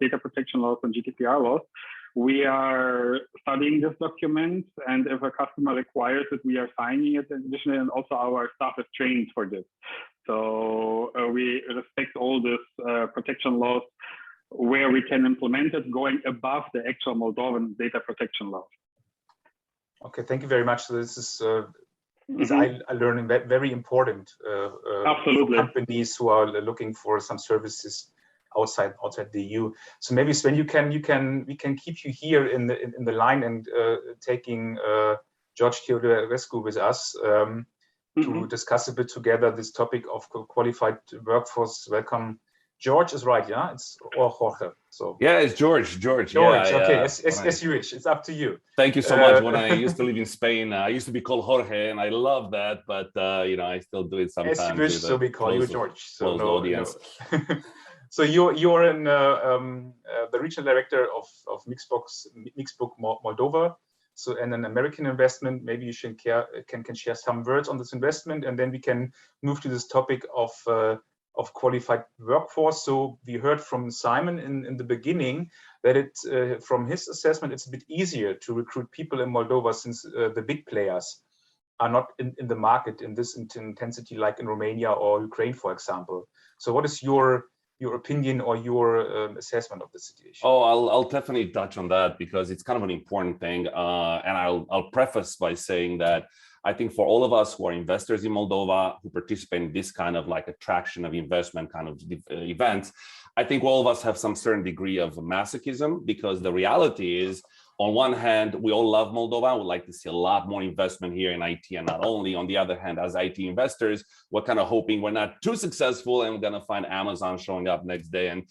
data protection laws and GDPR laws. We are studying this document, and if a customer requires it, we are signing it additionally, and also our staff is trained for this. So we respect all this protection laws where we can implement it, going above the actual Moldovan data protection laws. Okay, thank you very much. So this is I learning that very important Absolutely. For companies who are looking for some services outside the EU. So maybe Sven, we can keep you here in the line and taking George Teodorescu with us to discuss a bit together this topic of qualified workforce. Welcome. George is right, yeah? It's or Jorge. So yeah, it's George. George, yeah, okay, as you wish. It's up to you. Thank you so much. When I used to live in Spain, I used to be called Jorge, and I love that. But you know, I still do it sometimes. As you wish, so we call you George. So no audience. No. So you're in the regional director of Mixbook Moldova, so and an American investment. Maybe you can share some words on this investment, and then we can move to this topic of qualified workforce. So we heard from Simon in the beginning that from his assessment, it's a bit easier to recruit people in Moldova since the big players are not in the market in this intensity like in Romania or Ukraine, for example. So what is your opinion or your assessment of the situation? Oh, I'll definitely touch on that because it's kind of an important thing. And I'll preface by saying that I think for all of us who are investors in Moldova, who participate in this kind of like attraction of investment kind of events, I think all of us have some certain degree of masochism, because the reality is, on one hand, we all love Moldova. We'd like to see a lot more investment here in IT, and not only. On the other hand, as IT investors, we're kind of hoping we're not too successful and we're going to find Amazon showing up next day and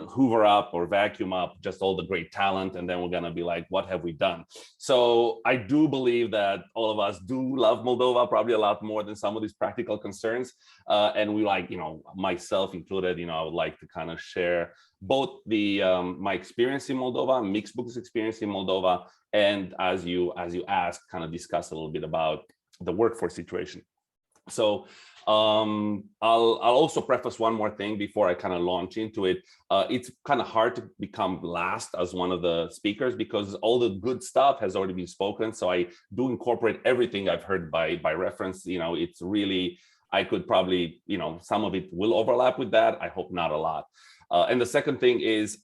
hoover up or vacuum up just all the great talent, and then we're going to be like, what have we done? So I do believe that all of us do love Moldova, probably a lot more than some of these practical concerns. And we like, you know, myself included, you know, I would like to kind of share both the my experience in Moldova, Mixbook's experience in Moldova, and as you asked, kind of discuss a little bit about the workforce situation. So I'll also preface one more thing before I kind of launch into it. It's kind of hard to become last as one of the speakers because all the good stuff has already been spoken. So I do incorporate everything I've heard by reference. You know, it's really, I could probably, you know, some of it will overlap with that. I hope not a lot. And the second thing is,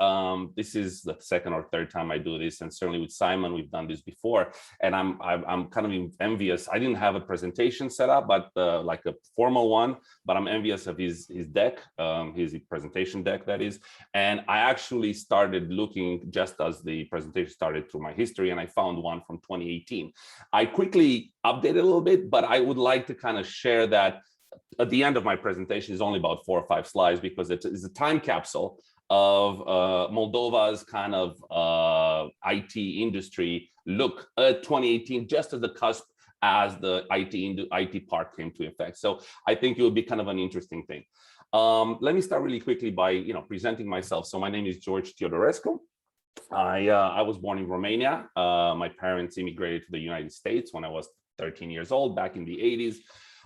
this is the second or third time I do this, and certainly with Simon, we've done this before. And I'm kind of envious. I didn't have a presentation set up, but like a formal one. But I'm envious of his deck, his presentation deck, that is. And I actually started looking just as the presentation started through my history, and I found one from 2018. I quickly updated a little bit, but I would like to kind of share that. At the end of my presentation is only about 4 or 5 slides because it's a time capsule of Moldova's kind of IT industry look at 2018, just as the cusp as the IT part came to effect. So I think it will be kind of an interesting thing. Let me start really quickly by presenting myself. So my name is George Teodorescu. I was born in Romania. My parents immigrated to the United States when I was 13 years old back in the 80s.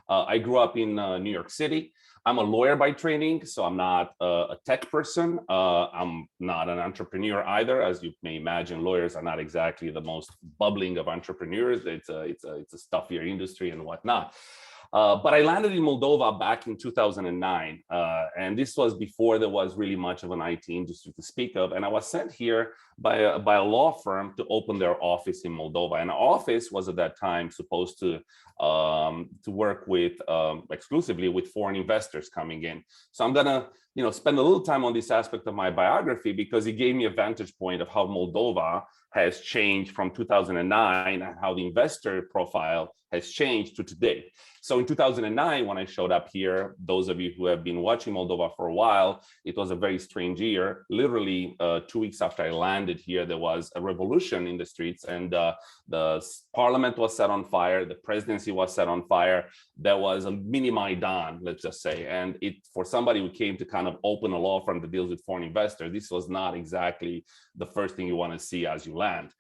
I grew up in New York City. I'm a lawyer by training, so I'm not a tech person. I'm not an entrepreneur either. As you may imagine, lawyers are not exactly the most bubbling of entrepreneurs. It's a stuffier industry and whatnot. But I landed in Moldova back in 2009. And this was before there was really much of an IT industry to speak of. And I was sent here by a law firm to open their office in Moldova. And our office was at that time supposed to work with exclusively with foreign investors coming in. So I'm gonna spend a little time on this aspect of my biography because it gave me a vantage point of how Moldova has changed from 2009 and how the investor profile has changed to today. So in 2009, when I showed up here, those of you who have been watching Moldova for a while, it was a very strange year. Literally 2 weeks after I landed here, there was a revolution in the streets and the parliament was set on fire. The presidency was set on fire. There was a mini Maidan, let's just say. And for somebody who came to kind of open a law firm that deals with foreign investors, this was not exactly the first thing you want to see as you land.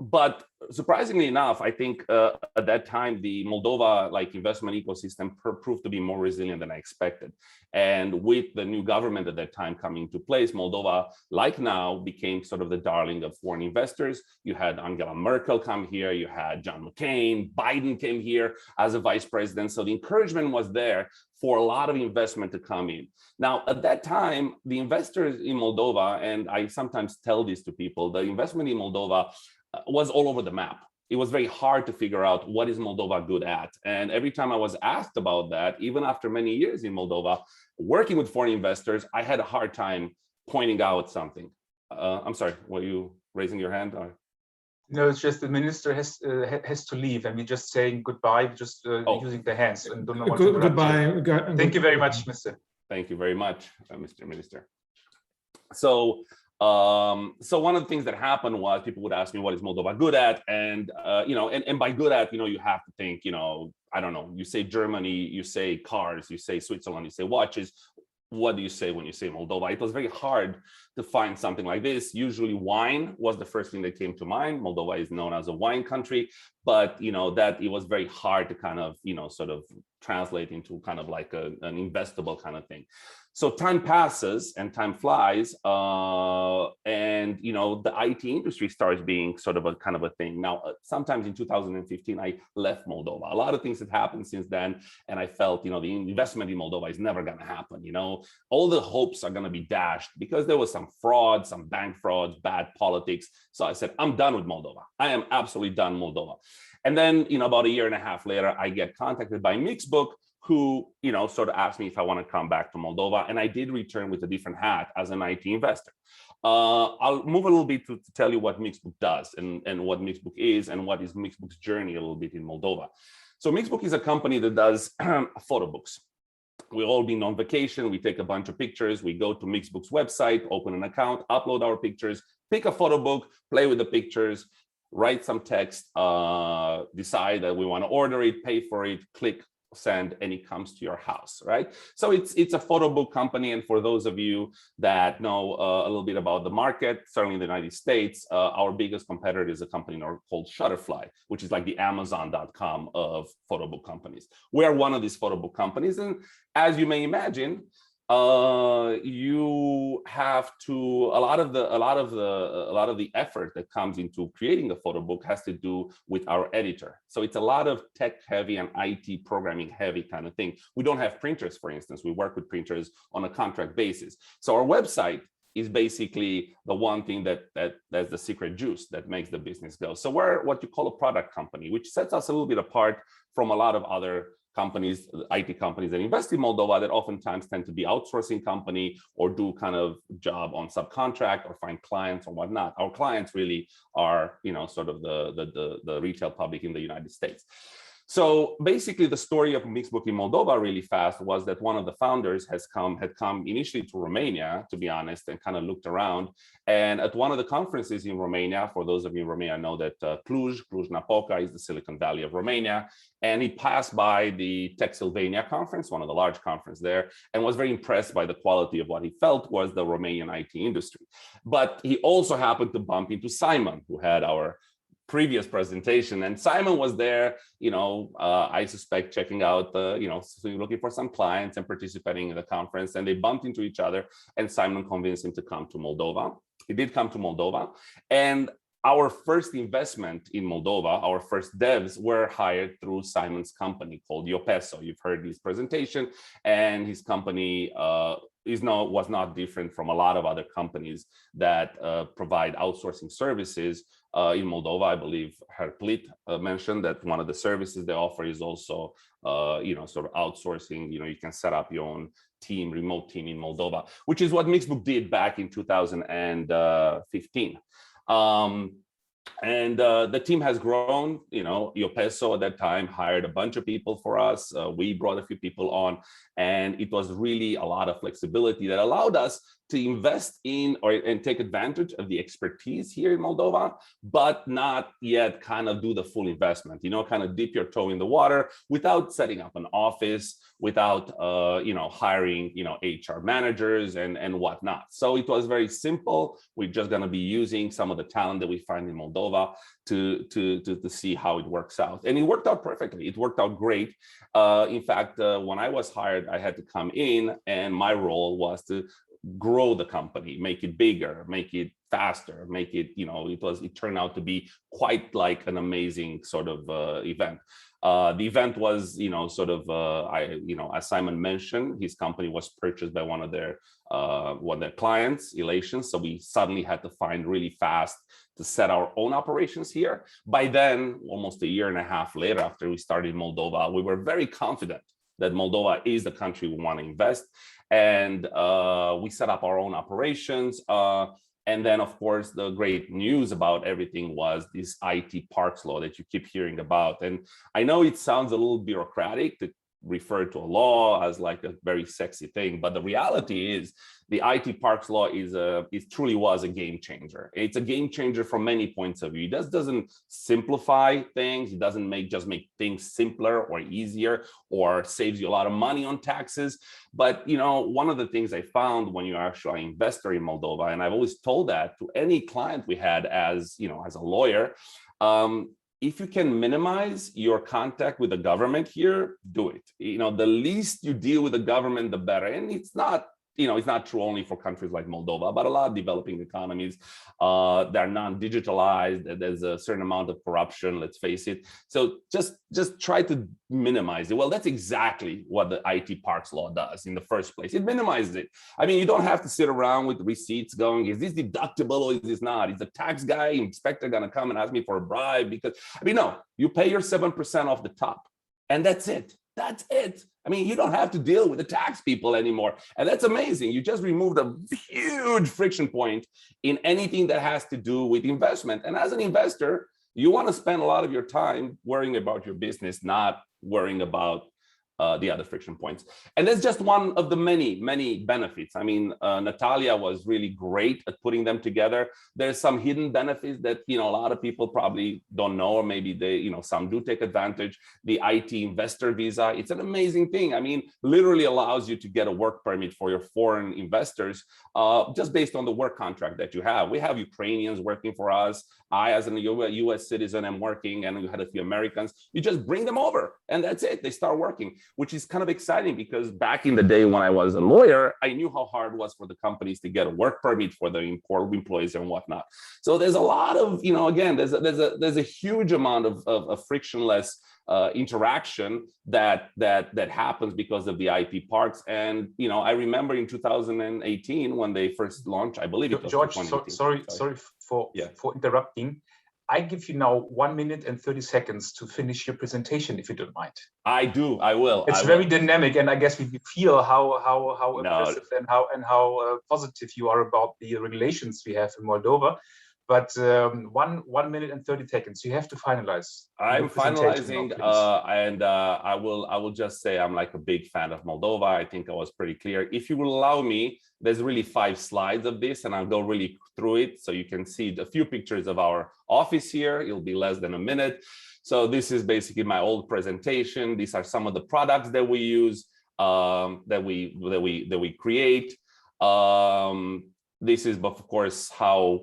But surprisingly enough, I think at that time, the Moldova investment ecosystem proved to be more resilient than I expected. And with the new government at that time coming into place, Moldova, like now, became sort of the darling of foreign investors. You had Angela Merkel come here, you had John McCain, Biden came here as a vice president. So the encouragement was there for a lot of investment to come in. Now, at that time, the investors in Moldova, and I sometimes tell this to people, the investment in Moldova was all over the map. It was very hard to figure out what is Moldova good at. And every time I was asked about that, even after many years in Moldova, working with foreign investors, I had a hard time pointing out something. I'm sorry, were you raising your hand? Or? No, it's just the minister has to leave, and we're just saying goodbye, just using the hands. And don't know what to goodbye. Thank you very much, Mr. Thank you very much, Mr. Minister. So one of the things that happened was people would ask me, what is Moldova good at? And, and by good at, you have to think, I don't know, you say Germany, you say cars, you say Switzerland, you say watches. What do you say when you say Moldova? It was very hard to find something like this. Usually wine was the first thing that came to mind. Moldova is known as a wine country, but that it was very hard to kind of, sort of translate into kind of like an investable kind of thing. So time passes and time flies, and the IT industry starts being sort of a kind of a thing. Now, sometimes in 2015, I left Moldova. A lot of things had happened since then, and I felt the investment in Moldova is never going to happen. All the hopes are going to be dashed because there was some fraud, some bank frauds, bad politics. So I said, I'm done with Moldova. I am absolutely done with Moldova. And then about a year and a half later, I get contacted by Mixbook, who, sort of asked me if I want to come back to Moldova. And I did return with a different hat as an IT investor. I'll move a little bit to tell you what Mixbook does and what Mixbook is and what is Mixbook's journey a little bit in Moldova. So Mixbook is a company that does photo books. We've all been on vacation. We take a bunch of pictures. We go to Mixbook's website, open an account, upload our pictures, pick a photo book, play with the pictures, write some text, decide that we want to order it, pay for it, click, send and it comes to your house, right? So it's a photo book company. And for those of you that know a little bit about the market, certainly in the United States, our biggest competitor is a company called Shutterfly, which is like the Amazon.com of photo book companies. We're one of these photo book companies. And as you may imagine, you have to, a lot of the effort that comes into creating a photo book has to do with our editor. So it's a lot of tech heavy and IT programming heavy kind of thing. We don't have printers, for instance. We work with printers on a contract basis. So our website is basically the one thing that's the secret juice that makes the business go. So we're what you call a product company, which sets us a little bit apart from a lot of other companies, IT companies that invest in Moldova that oftentimes tend to be outsourcing company or do kind of job on subcontract or find clients or whatnot. Our clients really are, sort of the retail public in the United States. So basically the story of Mixbook in Moldova really fast was that one of the founders had come initially to Romania, to be honest, and kind of looked around. And at one of the conferences in Romania, for those of you in Romania know that Cluj-Napoca is the Silicon Valley of Romania. And he passed by the Techsylvania conference, one of the large conferences there, and was very impressed by the quality of what he felt was the Romanian IT industry. But he also happened to bump into Simon, who had our previous presentation, and Simon was there, I suspect checking out looking for some clients and participating in the conference, and they bumped into each other, and Simon convinced him to come to Moldova. He did come to Moldova, and our first investment in Moldova, our first devs were hired through Simon's company called Iopeso. You've heard his presentation, and his company was not different from a lot of other companies that provide outsourcing services in Moldova. I believe Herplit mentioned that one of the services they offer is also, sort of outsourcing. You can set up your own team, remote team in Moldova, which is what Mixbook did back in 2015. And the team has grown. Iopeso at that time hired a bunch of people for us. We brought a few people on, and it was really a lot of flexibility that allowed us to invest in and take advantage of the expertise here in Moldova, but not yet kind of do the full investment, kind of dip your toe in the water without setting up an office, without, hiring, HR managers and whatnot. So it was very simple. We're just going to be using some of the talent that we find in Moldova to see how it works out. And it worked out perfectly. It worked out great. In fact, when I was hired, I had to come in, and my role was to grow the company, make it bigger, make it faster, make it, it turned out to be quite like an amazing sort of event. The event was, as Simon mentioned, his company was purchased by one of their clients, Elations. So we suddenly had to find really fast to set our own operations here. By then, almost a year and a half later, after we started Moldova, we were very confident that Moldova is the country we want to invest. And we set up our own operations. And then, of course, the great news about everything was this IT parks law that you keep hearing about. And I know it sounds a little bureaucratic to refer to a law as like a very sexy thing, but the reality is the IT parks law it truly was a game changer. It's a game changer from many points of view. It just doesn't simplify things. It doesn't just make things simpler or easier or saves you a lot of money on taxes. But, one of the things I found when you're actually an investor in Moldova, and I've always told that to any client we had as a lawyer, if you can minimize your contact with the government here, do it. The least you deal with the government, the better. And it's not true only for countries like Moldova, but a lot of developing economies that are non-digitalized. There's a certain amount of corruption, let's face it. So just try to minimize it. Well, that's exactly what the IT parks law does in the first place. It minimizes it. I mean, you don't have to sit around with receipts going, is this deductible or is this not? Is the tax guy, inspector going to come and ask me for a bribe? Because, no, you pay your 7% off the top, and that's it. That's it. I mean, you don't have to deal with the tax people anymore. And that's amazing. You just removed a huge friction point in anything that has to do with investment. And as an investor, you want to spend a lot of your time worrying about your business, not worrying about the other friction points. And that's just one of the many benefits. I mean, Natalia was really great at putting them together. There's some hidden benefits that, you know, a lot of people probably don't know, or maybe they, you know, some do take advantage. The IT investor visa, it's an amazing thing. I mean, literally allows you to get a work permit for your foreign investors just based on the work contract that you have. We have Ukrainians working for us. I, as a US citizen, am working, and we had a few Americans. You just bring them over and that's it. They start working, which is kind of exciting because back in the day when I was a lawyer, I knew how hard it was for the companies to get a work permit for their employees and whatnot. So there's a lot of, you know, again, there's a huge amount of frictionless interaction that happens because of the IP parks. And, you know, I remember in 2018 when they first launched, I believe it was George, sorry for interrupting. I give you now 1 minute and 30 seconds to finish your presentation, if you don't mind. I will. It's very dynamic, and I guess we feel how impressive and how positive you are about the regulations we have in Moldova. But 1 minute and 30 seconds. You have to finalize. I'm finalizing, and I will just say I'm like a big fan of Moldova. I think I was pretty clear. If you will allow me, there's really 5 slides of this, and I'll go really through it so you can see a few pictures of our office here. It'll be less than a minute. So this is basically my old presentation. These are some of the products that we use, that we create. This is, of course,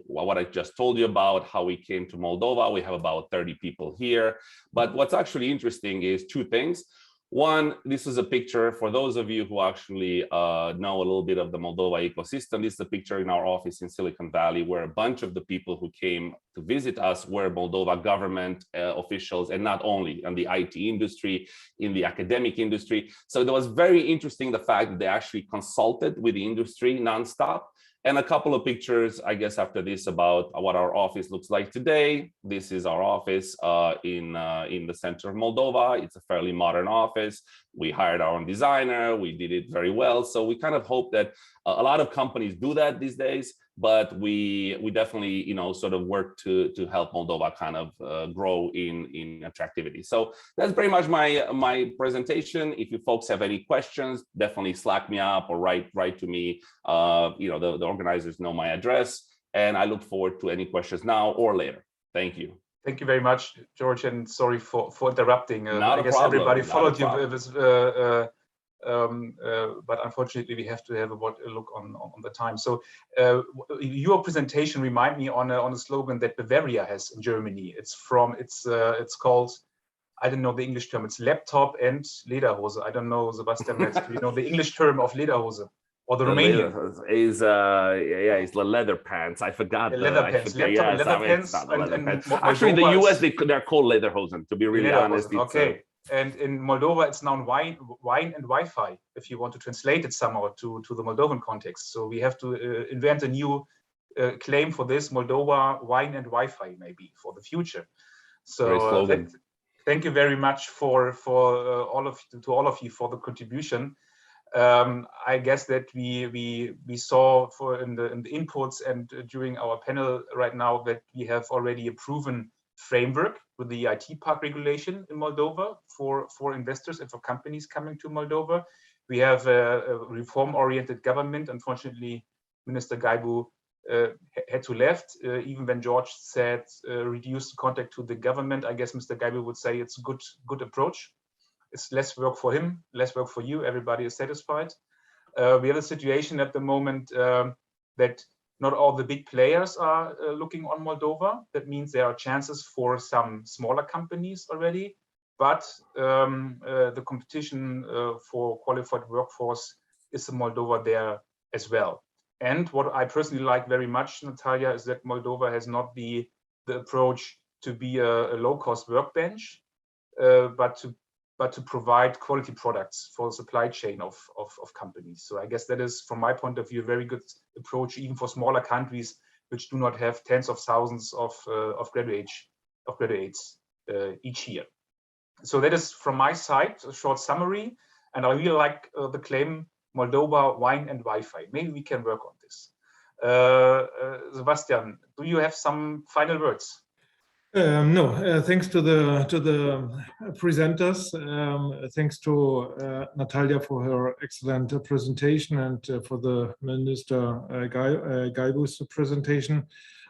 what I just told you about, how we came to Moldova. We have about 30 people here. But what's actually interesting is 2 things. One, this is a picture for those of you who actually know a little bit of the Moldova ecosystem. This is a picture in our office in Silicon Valley, where a bunch of the people who came to visit us were Moldova government officials, and not only in the IT industry, in the academic industry. So it was very interesting, the fact that they actually consulted with the industry nonstop. And a couple of pictures, I guess, after this about what our office looks like today. This is our office in the center of Moldova. It's a fairly modern office. We hired our own designer. We did it very well. So we kind of hope that a lot of companies do that these days, but we definitely, you know, sort of work to help Moldova kind of grow in attractivity. So that's pretty much my presentation. If you folks have any questions, definitely Slack me up or write to me. You know, the organizers know my address, and I look forward to any questions now or later. Thank you. Thank you very much, George, and sorry for interrupting. I guess everybody followed you, but unfortunately we have to have a look on the time. So your presentation remind me on a slogan that Bavaria has in Germany. It's called, I don't know the English term. It's laptop and Lederhose. I don't know, Sebastian, do you know the English term of Lederhose? Or the Romanian is it's the leather pants. I forgot. Leather pants. Actually, in the US they're called lederhosen. To be really honest. Okay. And in Moldova, it's now wine and Wi-Fi, if you want to translate it somehow to the Moldovan context. So we have to invent a new claim for this: Moldova wine and Wi-Fi, maybe for the future. So thank you very much for all of you for the contribution. I guess that we saw in the inputs and during our panel right now that we have already a proven framework with the IT park regulation in Moldova for investors and for companies coming to Moldova. We have a reform-oriented government. Unfortunately, Minister Gaibo had to left. Even when George said reduce contact to the government, I guess Mr. Gaibo would say it's a good approach. It's less work for him, less work for you. Everybody is satisfied. We have a situation at the moment that not all the big players are looking on Moldova. That means there are chances for some smaller companies already, but the competition for qualified workforce is in Moldova there as well. And what I personally like very much, Natalia, is that Moldova has not the approach to be a low-cost workbench, but to provide quality products for the supply chain of companies. So I guess that is, from my point of view, a very good approach, even for smaller countries which do not have tens of thousands of graduates each year. So that is from my side a short summary, and I really like the claim Moldova wine and Wi-Fi. Maybe we can work on this. Sebastian, do you have some final words? No, thanks to the presenters. Thanks to Natalia for her excellent presentation and for the Minister Gaibo's presentation.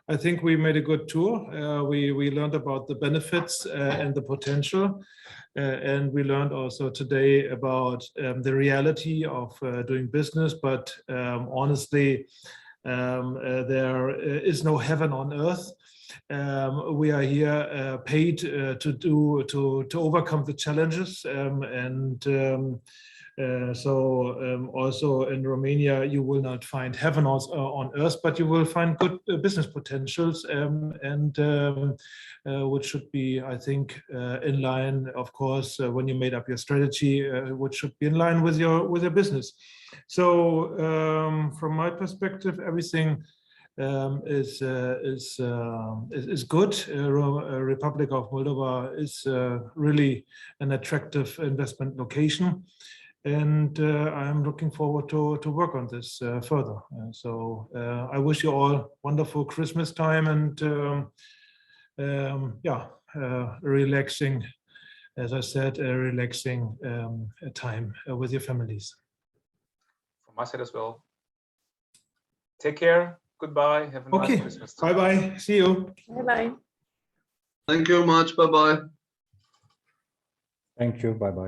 I think we made a good tour. We learned about the benefits and the potential. And we learned also today about the reality of doing business, but honestly, there is no heaven on earth. We are here paid to overcome the challenges, also in Romania you will not find heaven on earth, but you will find good business potentials, which should be, I think, in line, of course, when you made up your strategy, which should be in line with your business. So from my perspective, everything is good. Republic of Moldova is really an attractive investment location, and I'm looking forward to work on this further. So I wish you all wonderful Christmas time and relaxing, as I said, relaxing time with your families. From my side as well. Take care. Goodbye. Have a nice Christmas time. Bye-bye. See you. Bye-bye. Thank you much. Bye-bye. Thank you. Bye-bye.